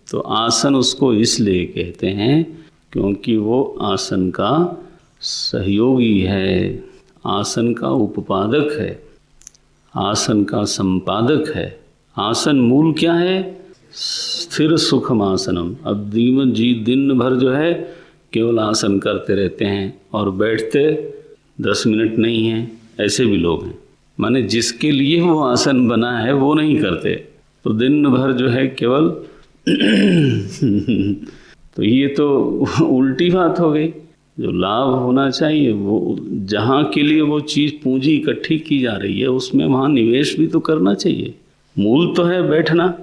तो आसन उसको इसलिए कहते हैं क्योंकि वो आसन का सहयोगी है, आसन का उपपादक है, आसन का संपादक है। आसन मूल क्या है? स्थिर सुखम आसनम। अब दीमन जी दिन भर जो है केवल आसन करते रहते हैं और बैठते 10 मिनट नहीं हैं, ऐसे भी लोग हैं। माने जिसके लिए वो आसन बना है वो नहीं करते, तो दिन भर जो है केवल तो ये तो उल्टी बात हो गई। जो लाभ होना चाहिए वो, जहाँ के लिए वो चीज़ पूंजी इकट्ठी की जा रही है उसमें वहाँ निवेश भी तो करना चाहिए। मूल तो है बैठना।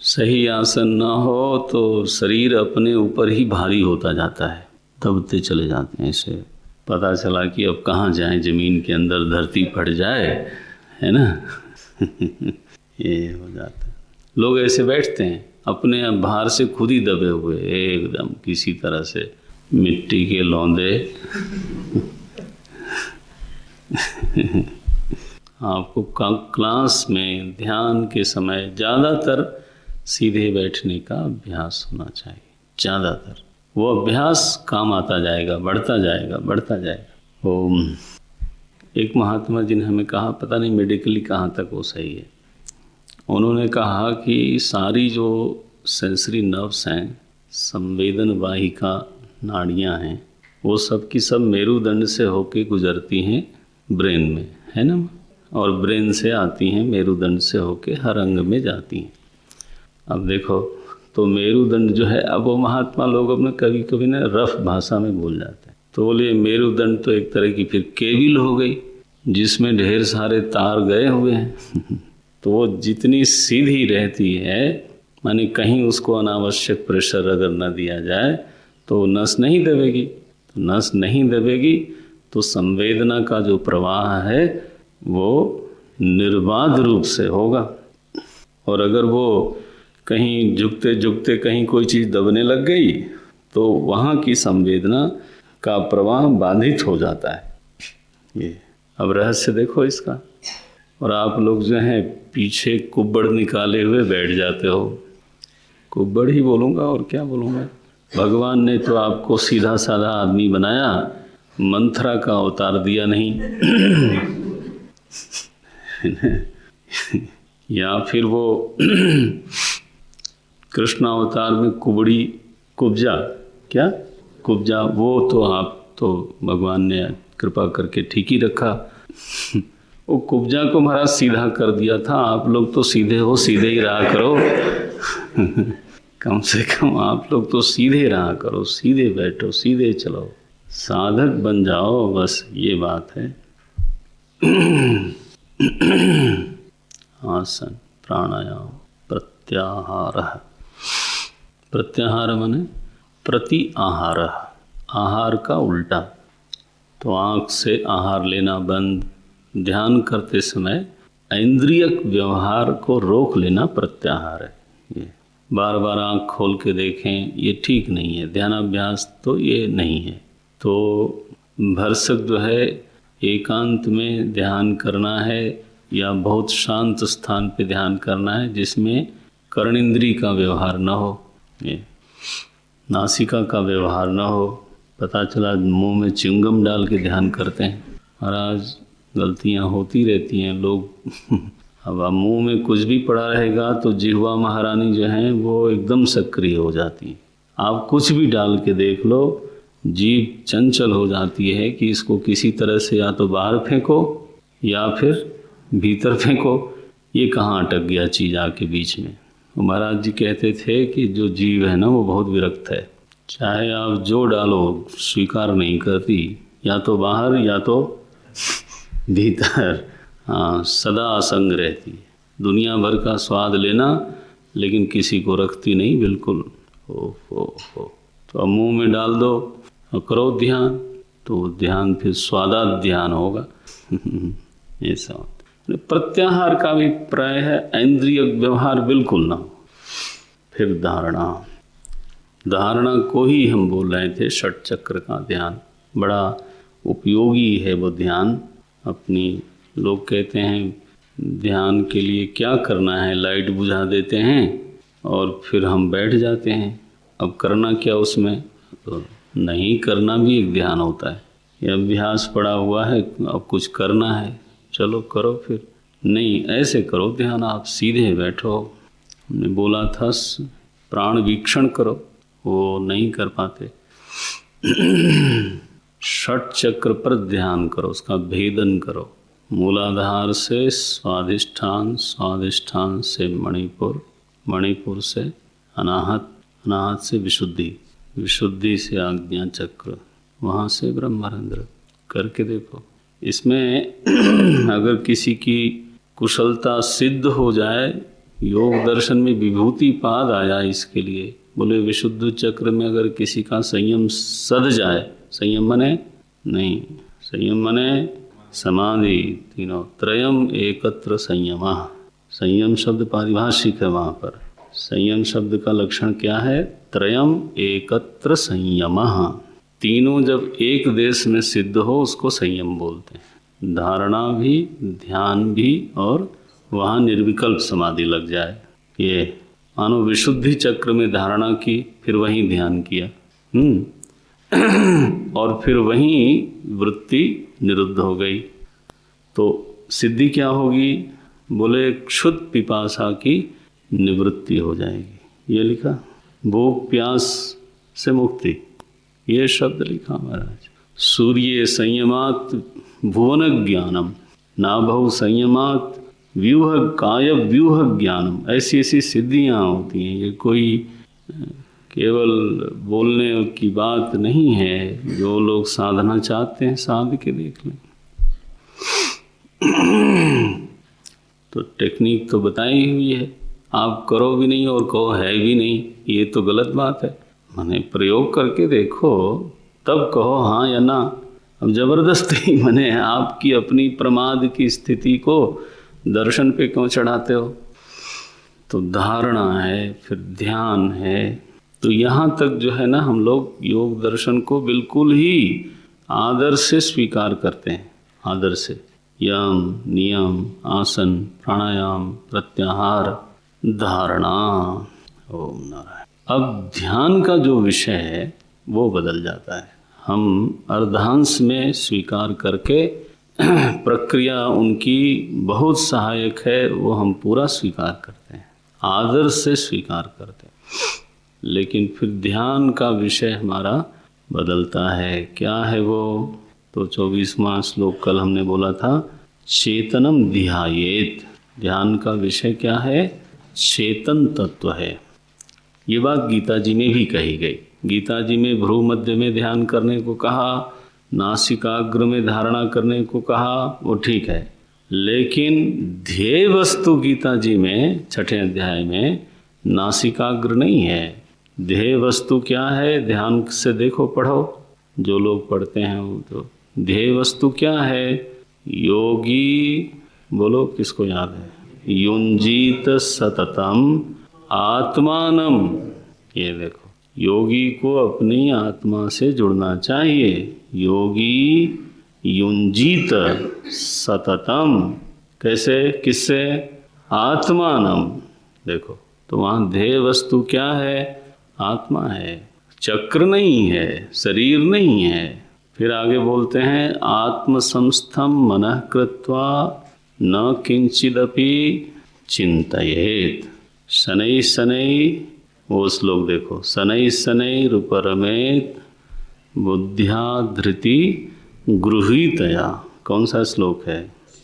सही आसन ना हो तो शरीर अपने ऊपर ही भारी होता जाता है, दबते चले जाते हैं। ऐसे पता चला कि अब कहाँ जाएं, ज़मीन के अंदर धरती फट जाए, है ना। ये हो जाता है। लोग ऐसे बैठते हैं अपने भार से खुद ही दबे हुए, एकदम किसी तरह से मिट्टी के लौंदे। आपको क्लास में ध्यान के समय ज़्यादातर सीधे बैठने का अभ्यास होना चाहिए। ज़्यादातर वो अभ्यास काम आता जाएगा, बढ़ता जाएगा, बढ़ता जाएगा। ओम। एक महात्मा जी ने हमें कहा, पता नहीं मेडिकली कहाँ तक वो सही है, उन्होंने कहा कि सारी जो सेंसरी नर्व्स हैं, संवेदन वाहिका नाड़ियाँ हैं, वो सब की सब मेरुदंड से होके गुजरती हैं ब्रेन में, है ना, और ब्रेन से आती हैं मेरुदंड से होके हर अंग में जाती हैं। अब देखो तो मेरुदंड जो है, अब वो महात्मा लोग अपने कभी कभी ना रफ भाषा में बोल जाते हैं, तो बोले मेरुदंड तो एक तरह की फिर केबिल हो गई जिसमें ढेर सारे तार गए हुए हैं। तो वो जितनी सीधी रहती है, माने कहीं उसको अनावश्यक प्रेशर अगर न दिया जाए तो नस नहीं दबेगी। तो नस नहीं दबेगी तो संवेदना का जो प्रवाह है वो निर्बाध रूप से होगा। और अगर वो कहीं झुकते झुकते कहीं कोई चीज़ दबने लग गई तो वहाँ की संवेदना का प्रवाह बाधित हो जाता है। ये अब रहस्य देखो इसका। और आप लोग जो हैं पीछे कुब्बड़ निकाले हुए बैठ जाते हो। कुब्बड़ ही बोलूँगा और क्या बोलूँगा। भगवान ने तो आपको सीधा साधा आदमी बनाया, मंथरा का अवतार दिया नहीं। या फिर वो कृष्ण अवतार में कुब्जा, क्या कुब्जा, वो तो आप तो भगवान ने कृपा करके ठीक ही रखा। वो कुब्जा को महाराज सीधा कर दिया था। आप लोग तो सीधे हो, सीधे ही रहा करो। कम से कम आप लोग तो सीधे रहा करो, सीधे बैठो, सीधे चलो, साधक बन जाओ, बस ये बात है। आसन, प्राणायाम, प्रत्याहार। प्रत्याहार माने प्रति आहार, आहार का उल्टा। तो आँख से आहार लेना बंद, ध्यान करते समय इंद्रियक व्यवहार को रोक लेना प्रत्याहार है। ये बार बार आँख खोल के देखें, ये ठीक नहीं है। ध्यानाभ्यास तो ये नहीं है। तो भरसक जो है एकांत में ध्यान करना है या बहुत शांत स्थान पे ध्यान करना है जिसमें कर्णेंद्री का व्यवहार न हो, ये नासिका का व्यवहार न हो। पता चला मुंह में च्युइंगम डाल के ध्यान करते हैं। महाराज गलतियां होती रहती हैं लोग। अब मुंह में कुछ भी पड़ा रहेगा तो जिह्वा महारानी जो हैं वो एकदम सक्रिय हो जाती है। आप कुछ भी डाल के देख लो, जीभ चंचल हो जाती है कि इसको किसी तरह से या तो बाहर फेंको या फिर भीतर फेंको। ये कहाँ अटक गया चीज आके बीच में। महाराज जी कहते थे कि जो जीव है ना वो बहुत विरक्त है, चाहे आप जो डालो स्वीकार नहीं करती, या तो बाहर या तो भीतर, हाँ सदा असंग रहती है, दुनिया भर का स्वाद लेना लेकिन किसी को रखती नहीं बिल्कुल। हो तो अब मुंह में डाल दो और करो ध्यान, तो ध्यान फिर स्वादात ध्यान होगा। ऐसा होता। प्रत्याहार का भी प्राय है इंद्रिय व्यवहार बिल्कुल ना हो। फिर धारणा को ही हम बोल रहे थे, षट चक्र का ध्यान बड़ा उपयोगी है। वो ध्यान अपनी, लोग कहते हैं ध्यान के लिए क्या करना है, लाइट बुझा देते हैं और फिर हम बैठ जाते हैं। अब करना क्या उसमें, तो नहीं करना भी एक ध्यान होता है। ये अभ्यास पड़ा हुआ है, अब कुछ करना है, चलो करो, फिर नहीं ऐसे करो ध्यान, आप सीधे बैठो। हमने बोला था प्राण वीक्षण करो, वो नहीं कर पाते। षट चक्र पर ध्यान करो, उसका भेदन करो, मूलाधार से स्वाधिष्ठान, स्वाधिष्ठान से मणिपुर, मणिपुर से अनाहत, अनाहत से विशुद्धि, विशुद्धि से आज्ञा चक्र, वहाँ से ब्रह्मरंध्र करके देखो। इसमें अगर किसी की कुशलता सिद्ध हो जाए, योग दर्शन में विभूति पाद आया इसके लिए, बोले विशुद्ध चक्र में अगर किसी का संयम सध जाए, संयम मने नहीं, संयम मने समाधि, तीनों त्रयम एकत्र संयम। संयम शब्द पारिभाषिक है वहाँ पर। संयम शब्द का लक्षण क्या है, त्रयम एकत्र संयम। तीनों जब एक देश में सिद्ध हो उसको संयम बोलते हैं। धारणा भी, ध्यान भी, और वहाँ निर्विकल्प समाधि लग जाए। ये मानो विशुद्धि चक्र में धारणा की, फिर वहीं ध्यान किया, और फिर वहीं वृत्ति निरुद्ध हो गई, तो सिद्धि क्या होगी, बोले क्षुद्ध पिपासा की निवृत्ति हो जाएगी। ये लिखा, भूख प्यास से मुक्ति, ये शब्द लिखा महाराज। सूर्य संयमात भुवन ज्ञानम, नाभव संयमात व्यूह काय व्यूह ज्ञानम। ऐसी ऐसी सिद्धियाँ होती हैं। ये कोई केवल बोलने की बात नहीं है। जो लोग साधना चाहते हैं साध के देख लें। तो टेक्निक तो बताई हुई है, आप करो भी नहीं और कहो है भी नहीं, ये तो गलत बात है। माने प्रयोग करके देखो तब कहो हाँ या ना। अब जबरदस्ती माने आपकी अपनी प्रमाद की स्थिति को दर्शन पे क्यों चढ़ाते हो। तो धारणा है, फिर ध्यान है। तो यहाँ तक जो है ना, हम लोग योग दर्शन को बिल्कुल ही आदर से स्वीकार करते हैं। आदर से यम, नियम, आसन, प्राणायाम, प्रत्याहार, धारणा। ओम नारायण। अब ध्यान का जो विषय है वो बदल जाता है। हम अर्धांश में स्वीकार करके प्रक्रिया उनकी बहुत सहायक है, वो हम पूरा स्वीकार करते हैं, आदर से स्वीकार करते हैं। लेकिन फिर ध्यान का विषय हमारा बदलता है। क्या है वो? तो 24वां श्लोक कल हमने बोला था, चेतनम ध्यायेत। ध्यान का विषय क्या है? चेतन तत्व है। ये बात गीता जी में भी कही गई। गीता जी में भ्रू मध्य में ध्यान करने को कहा, नासिकाग्र में धारणा करने को कहा, वो ठीक है। लेकिन ध्येय वस्तु गीता जी में 6ठे अध्याय में नासिकाग्र नहीं है। ध्येय वस्तु क्या है? ध्यान से देखो, पढ़ो, जो लोग पढ़ते हैं वो। तो ध्येय वस्तु क्या है? योगी, बोलो किसको याद है? युंजीत सततम आत्मानम। ये देखो, योगी को अपनी आत्मा से जुड़ना चाहिए। योगी युंजीत सततम, कैसे, किससे? आत्मानम। देखो, तो वहाँ ध्येय वस्तु क्या है? आत्मा है, चक्र नहीं है, शरीर नहीं है। फिर आगे बोलते हैं, आत्मसंस्थम मनः कृत्वा न किंचिदपि चिंतयेत। शनै शनै, वो श्लोक देखो, शनै शनै रूपरमेत बुद्ध्या धृति गृहीतया। कौन सा श्लोक है?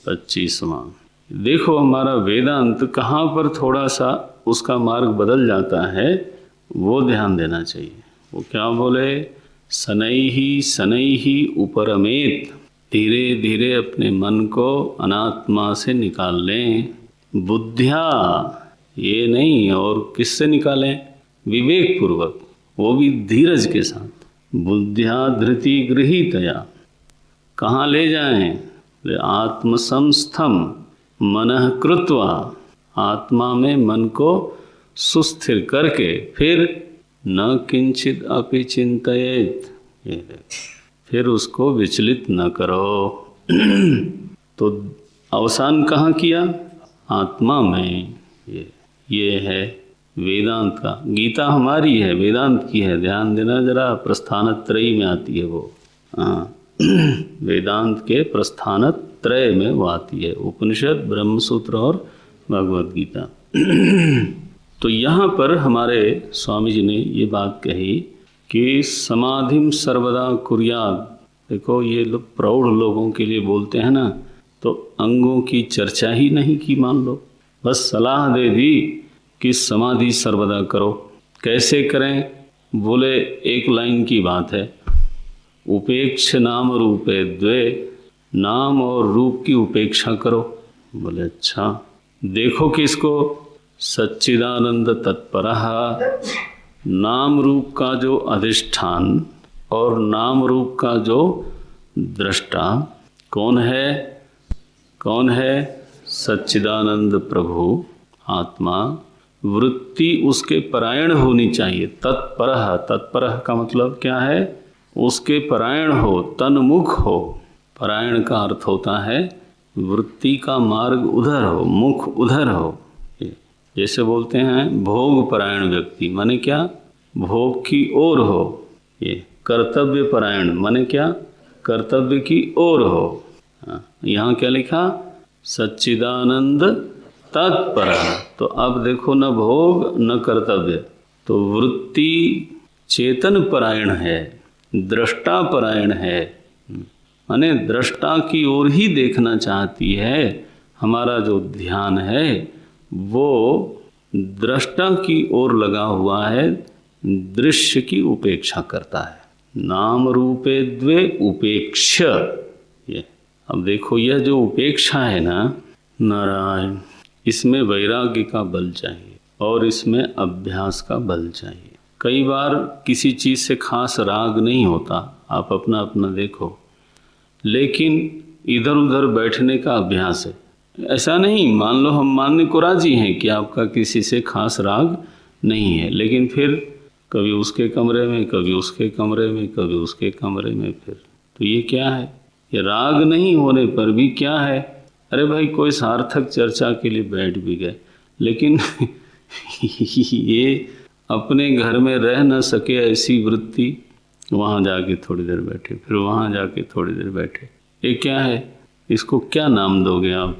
25वां। देखो हमारा वेदांत कहाँ पर थोड़ा सा उसका मार्ग बदल जाता है, वो ध्यान देना चाहिए। वो क्या बोले, शनैः उपरमेत, धीरे धीरे अपने मन को अनात्मा से निकाल लें। बुद्धिया, ये नहीं, और किससे निकालें, विवेक पूर्वक, वो भी धीरज के साथ। बुद्धिया धृति गृहीतया, कहाँ ले जाएं, आत्मसंस्थम मनः कृत्वा, आत्मा में मन को सुस्थिर करके, फिर न किंचित अपि चिंतयेत, फिर उसको विचलित न करो। तो अवसान कहाँ किया, आत्मा में। ये है वेदांत का। गीता हमारी है, वेदांत की है, ध्यान देना जरा, प्रस्थानत्रयी में आती है वो। वेदांत के प्रस्थानत्रय में वो आती है, उपनिषद, ब्रह्मसूत्र और भगवद गीता। तो यहाँ पर हमारे स्वामी जी ने ये बात कही कि समाधिम सर्वदा कुर्याद। देखो ये लोग प्रौढ़ लोगों के लिए बोलते हैं ना, तो अंगों की चर्चा ही नहीं की, मान लो, बस सलाह दे दी कि समाधि सर्वदा करो। कैसे करें, बोले एक लाइन की बात है, उपेक्ष नाम रूपे द्वे, नाम और रूप की उपेक्षा करो। बोले अच्छा, देखो किसको, सच्चिदानंद तत्परः, नाम रूप का जो अधिष्ठान और नाम रूप का जो दृष्टा कौन है, सच्चिदानंद प्रभु आत्मा। वृत्ति उसके परायण होनी चाहिए, तत्परः का मतलब क्या है, उसके परायण हो, तन्मुख हो। परायण का अर्थ होता है वृत्ति का मार्ग उधर हो, मुख उधर हो। जैसे बोलते हैं भोग परायण व्यक्ति, माने क्या, भोग की ओर हो। ये कर्तव्य परायण माने क्या, कर्तव्य की ओर हो। यहाँ क्या लिखा, सच्चिदानंद तत्पर। तो अब देखो, न भोग न कर्तव्य, तो वृत्ति चेतन परायण है, दृष्टा परायण है, माने दृष्टा की ओर ही देखना चाहती है। हमारा जो ध्यान है वो दृष्टा की ओर लगा हुआ है, दृश्य की उपेक्षा करता है। नाम रूपे द्वे उपेक्ष। ये अब देखो, यह जो उपेक्षा है ना, नारायण, इसमें वैराग्य का बल चाहिए और इसमें अभ्यास का बल चाहिए। कई बार किसी चीज़ से खास राग नहीं होता, आप अपना अपना देखो, लेकिन इधर उधर बैठने का अभ्यास है। ऐसा नहीं, मान लो हम मानने को राजी हैं कि आपका किसी से खास राग नहीं है, लेकिन फिर कभी उसके कमरे में, कभी उसके कमरे में, कभी उसके कमरे में, फिर तो ये क्या है, ये राग नहीं होने पर भी क्या है, अरे भाई कोई सार्थक चर्चा के लिए बैठ भी गए, लेकिन ये अपने घर में रह न सके ऐसी वृत्ति, वहाँ जाके थोड़ी देर बैठे, फिर वहाँ जाके थोड़ी देर बैठे। ये क्या है, इसको क्या नाम दोगे आप,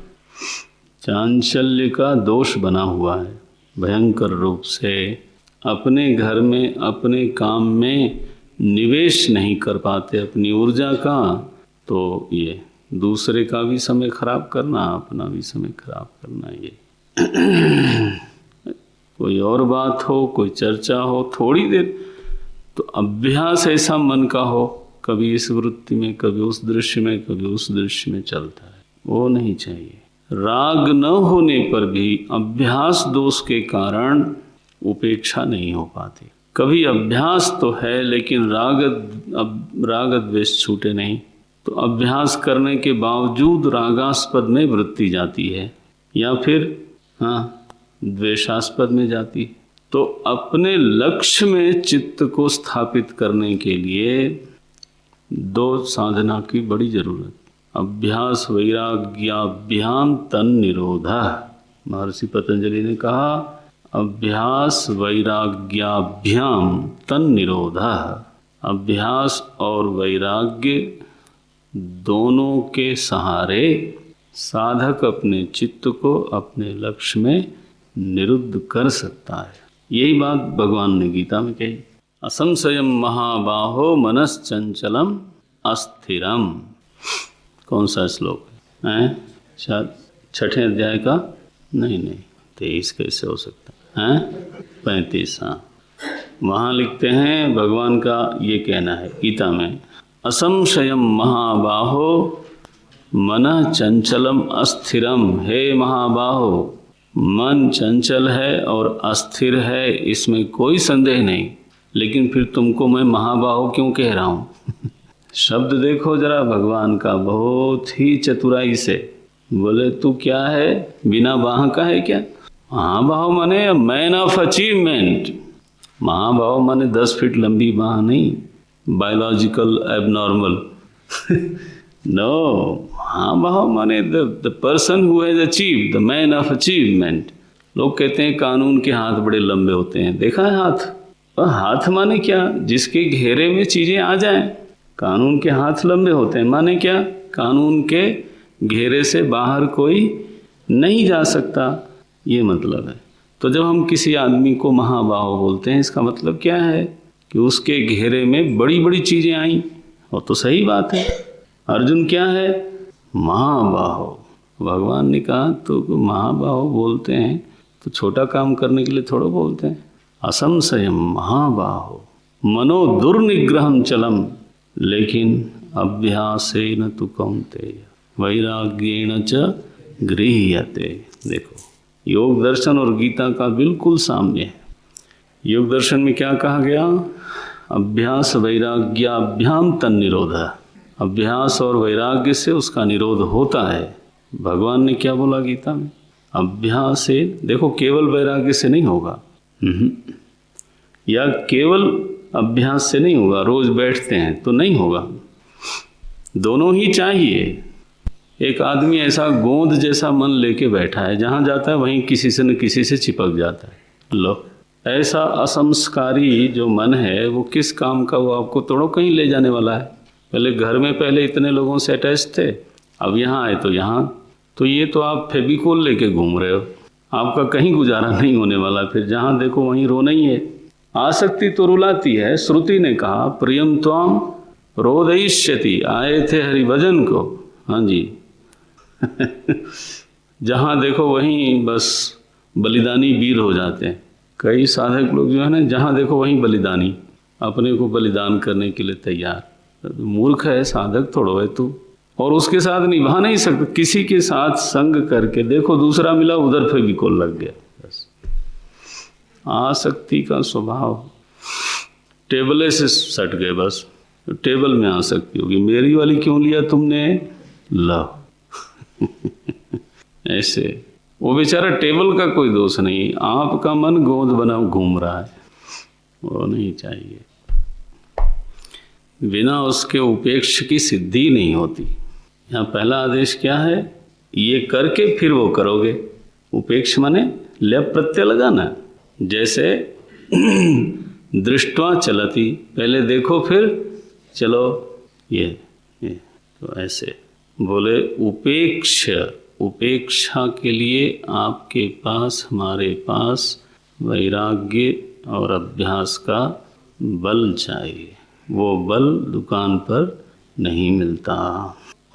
चांचल्य का दोष बना हुआ है भयंकर रूप से। अपने घर में अपने काम में निवेश नहीं कर पाते अपनी ऊर्जा का, तो ये दूसरे का भी समय खराब करना, अपना भी समय खराब करना। ये कोई और बात हो, कोई चर्चा हो, थोड़ी देर तो अभ्यास ऐसा मन का हो, कभी इस वृत्ति में, कभी उस दृश्य में, कभी उस दृश्य में चलता है, वो नहीं चाहिए। राग न होने पर भी अभ्यास दोष के कारण उपेक्षा नहीं हो पाती। कभी अभ्यास तो है लेकिन राग द्वेष छूटे नहीं, तो अभ्यास करने के बावजूद रागास्पद में वृत्ति जाती है या फिर द्वेषास्पद में जाती है। तो अपने लक्ष्य में चित्त को स्थापित करने के लिए दो साधना की बड़ी जरूरत, अभ्यास वैराग्याभ्याम तन निरोधः। महर्षि पतंजलि ने कहा अभ्यास वैराग्याभ्याम तन निरोधः। अभ्यास और वैराग्य दोनों के सहारे साधक अपने चित्त को अपने लक्ष्य में निरुद्ध कर सकता है। यही बात भगवान ने गीता में कही, असंशयम महाबाहो मनश्चंचलम अस्थिरम। कौन सा श्लोक है? शायद छठे अध्याय का नहीं 23 कैसे हो सकता है? 35। हाँ, वहाँ लिखते हैं, भगवान का ये कहना है गीता में, असंशयम महाबाहो मन चंचलम अस्थिरम। हे महाबाहो, मन चंचल है और अस्थिर है, इसमें कोई संदेह नहीं। लेकिन फिर तुमको मैं महाबाहो क्यों कह रहा हूँ? शब्द देखो जरा भगवान का, बहुत ही चतुराई से। बोले तू क्या है, बिना बाह का है क्या? महाबाहो माने मैन ऑफ अचीवमेंट। महाबाहो माने 10 फीट लंबी बाह नहीं, बायोलॉजिकल एबनॉर्मल। नो, महाबाहो माने the person who has achieve, the man of achievement. लोग कहते हैं कानून के हाथ बड़े लंबे होते हैं, देखा है हाथ? और हाथ माने क्या? जिसके घेरे में चीजें आ जाएं। कानून के हाथ लंबे होते हैं माने क्या? कानून के घेरे से बाहर कोई नहीं जा सकता, ये मतलब है। तो जब हम किसी आदमी को महाबाहो बोलते हैं, इसका मतलब क्या है कि उसके घेरे में बड़ी बड़ी चीजें आई। और तो सही बात है। अर्जुन क्या है? महाबाहो। भगवान ने कहा तो महाबाहो बोलते हैं तो छोटा काम करने के लिए थोड़ा बोलते हैं। असंशयम महाबाहो मनो दुर्निग्रहम चलम, लेकिन अभ्यासेन तु कौन्तेय वैराग्येण च गृह्यते। देखो, योग दर्शन और गीता का बिल्कुल साम्य है। योग दर्शन में क्या कहा गया? अभ्यास वैराग्याभ्याम तन्निरोध। अभ्यास और वैराग्य से उसका निरोध होता है। भगवान ने क्या बोला गीता में? अभ्यास से, देखो केवल वैराग्य से नहीं होगा, या केवल अभ्यास से नहीं होगा, रोज बैठते हैं तो नहीं होगा, दोनों ही चाहिए। एक आदमी ऐसा गोंद जैसा मन लेके बैठा है, जहाँ जाता है वहीं किसी से न किसी से चिपक जाता है। लो, ऐसा असंस्कारी जो मन है वो किस काम का? वो आपको तोड़ो कहीं ले जाने वाला है। पहले घर में पहले इतने लोगों से अटैच थे, अब यहाँ आए तो यहाँ, तो ये तो आप फेविकोल लेके घूम रहे हो, आपका कहीं गुजारा नहीं होने वाला। फिर जहाँ देखो वहीं रोना ही है। आसक्ति तो रुलाती है। श्रुति ने कहा प्रियम त्वाम रोदयिष्यति, आए थे हरिभजन को। हाँ जी। जहाँ देखो वहीं बस बलिदानी वीर हो जाते हैं। कई साधक लोग जो है ना, जहाँ देखो वहीं बलिदानी, अपने को बलिदान करने के लिए तैयार। मूर्ख है, साधक थोड़ो है तू। और उसके साथ निभा नहीं सकते। किसी के साथ संग करके देखो, दूसरा मिला उधर फेविकोल लग गया। बस आसक्ति का स्वभाव, टेबले से सट गए, बस टेबल में आसक्ति होगी। मेरी वाली क्यों लिया तुमने? ला ऐसे। वो बेचारा टेबल का कोई दोष नहीं, आपका मन गोंद बना घूम रहा है, वो नहीं चाहिए। बिना उसके उपेक्ष की सिद्धि नहीं होती। यहाँ पहला आदेश क्या है? ये करके फिर वो करोगे। उपेक्ष माने लेप प्रत्यय लगाना। जैसे दृष्टवा चलती, पहले देखो फिर चलो, ये तो ऐसे बोले। उपेक्षा के लिए आपके पास, हमारे पास वैराग्य और अभ्यास का बल चाहिए। वो बल दुकान पर नहीं मिलता,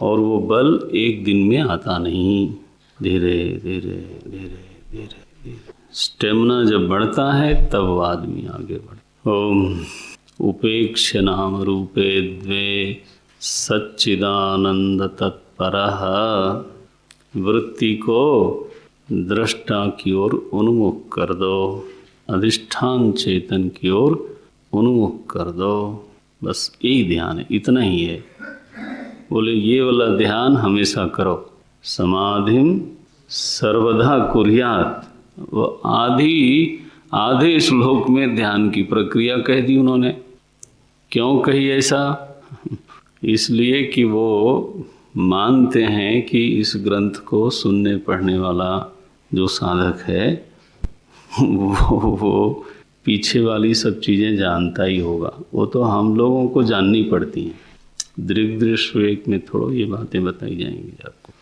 और वो बल एक दिन में आता नहीं। धीरे धीरे धीरे धीरे धीरे स्टेमिना जब बढ़ता है तब वो आदमी आगे बढ़े। ओम उपेक्ष नाम रूपे द्वे सच्चिदानंद तत्परः, वृत्ति को दृष्टा की ओर उन्मुख कर दो, अधिष्ठान चेतन की ओर उन्मुख कर दो। बस यही ध्यान है, इतना ही है। बोले ये वाला ध्यान हमेशा करो। समाधिम सर्वदा कुर्यात, वो आधे श्लोक में ध्यान की प्रक्रिया कह दी उन्होंने। क्यों कही ऐसा? इसलिए कि वो मानते हैं कि इस ग्रंथ को सुनने पढ़ने वाला जो साधक है वो पीछे वाली सब चीज़ें जानता ही होगा। वो तो हम लोगों को जाननी पड़ती हैं। दृग दृश्य विवेक में थोड़ा ये बातें बताई जाएंगी आपको।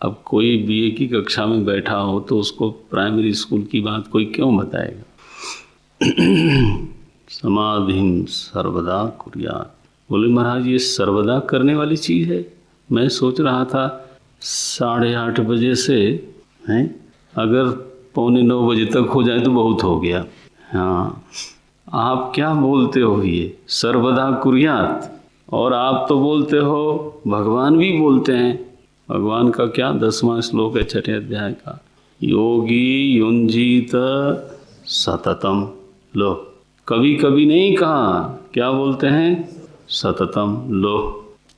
अब कोई बीए की कक्षा में बैठा हो तो उसको प्राइमरी स्कूल की बात कोई क्यों बताएगा? समाधिम सर्वदा कुर्यात। बोले महाराज ये सर्वदा करने वाली चीज़ है। मैं सोच रहा था 8:30 बजे से हैं, अगर 8:45 बजे तक हो जाए तो बहुत हो गया। हाँ, आप क्या बोलते हो ये सर्वदा कुर्यात, और आप तो बोलते हो, भगवान भी बोलते हैं। भगवान का क्या 10वां श्लोक है 6ठे अध्याय का, योगी युंजीत सततम। लो, कभी कभी नहीं कहा, क्या बोलते हैं, सततम। लो,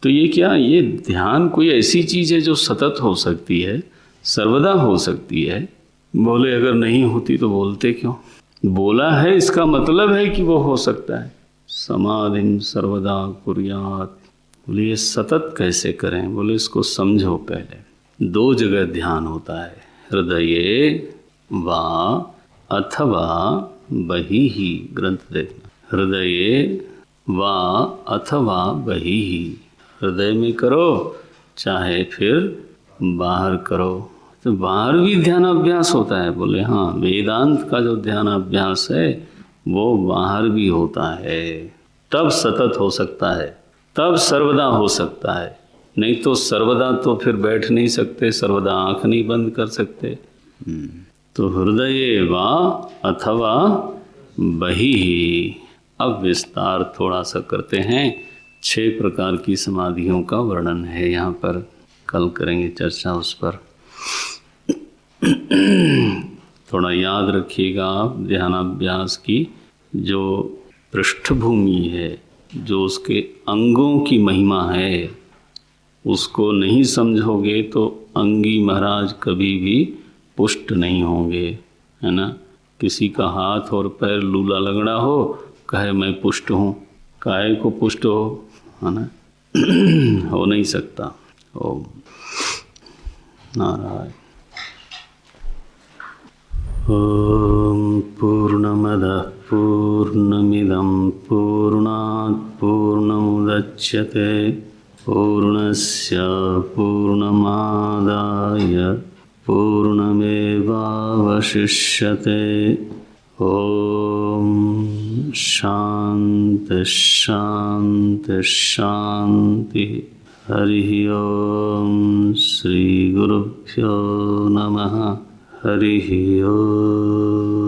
तो ये क्या, ये ध्यान कोई ऐसी चीज है जो सतत हो सकती है, सर्वदा हो सकती है। बोले अगर नहीं होती तो बोलते क्यों, बोला है इसका मतलब है कि वो हो सकता है। समाधिम सर्वदा कुर्यात, बोले ये सतत कैसे करें, बोले इसको समझो। पहले 2 जगह ध्यान होता है, हृदये वा अथवा बहिहि, ग्रंथ देखना, हृदये वा अथवा बहिहि, हृदय में करो चाहे फिर बाहर करो। तो बाहर भी ध्यान अभ्यास होता है, बोले हाँ, वेदांत का जो ध्यान अभ्यास है वो बाहर भी होता है, तब सतत हो सकता है, तब सर्वदा हो सकता है। नहीं तो सर्वदा तो फिर बैठ नहीं सकते, सर्वदा आंख नहीं बंद कर सकते। तो हृदय वा अथवा बहिहि। अब विस्तार थोड़ा सा करते हैं, 6 प्रकार की समाधियों का वर्णन है यहाँ पर, कल करेंगे चर्चा उस पर। थोड़ा याद रखिएगा आप, ध्यानाभ्यास की जो पृष्ठभूमि है, जो उसके अंगों की महिमा है, उसको नहीं समझोगे तो अंगी महाराज कभी भी पुष्ट नहीं होंगे, है ना। किसी का हाथ और पैर लूला लगड़ा हो, कहे मैं पुष्ट हूँ, काहे को पुष्ट हो, है ना। हो नहीं सकता। ओम नारायण। ओम पूर्णमदः पूर्णमिदं पूर्णात् पूर्णमुदच्यते पूर्णस्य पूर्णमादाय पूर्णमेवावशिष्यते। ओम शांति शांति शांति। हरि ओम श्री गुरुभ्यो नमः। हरि ओम।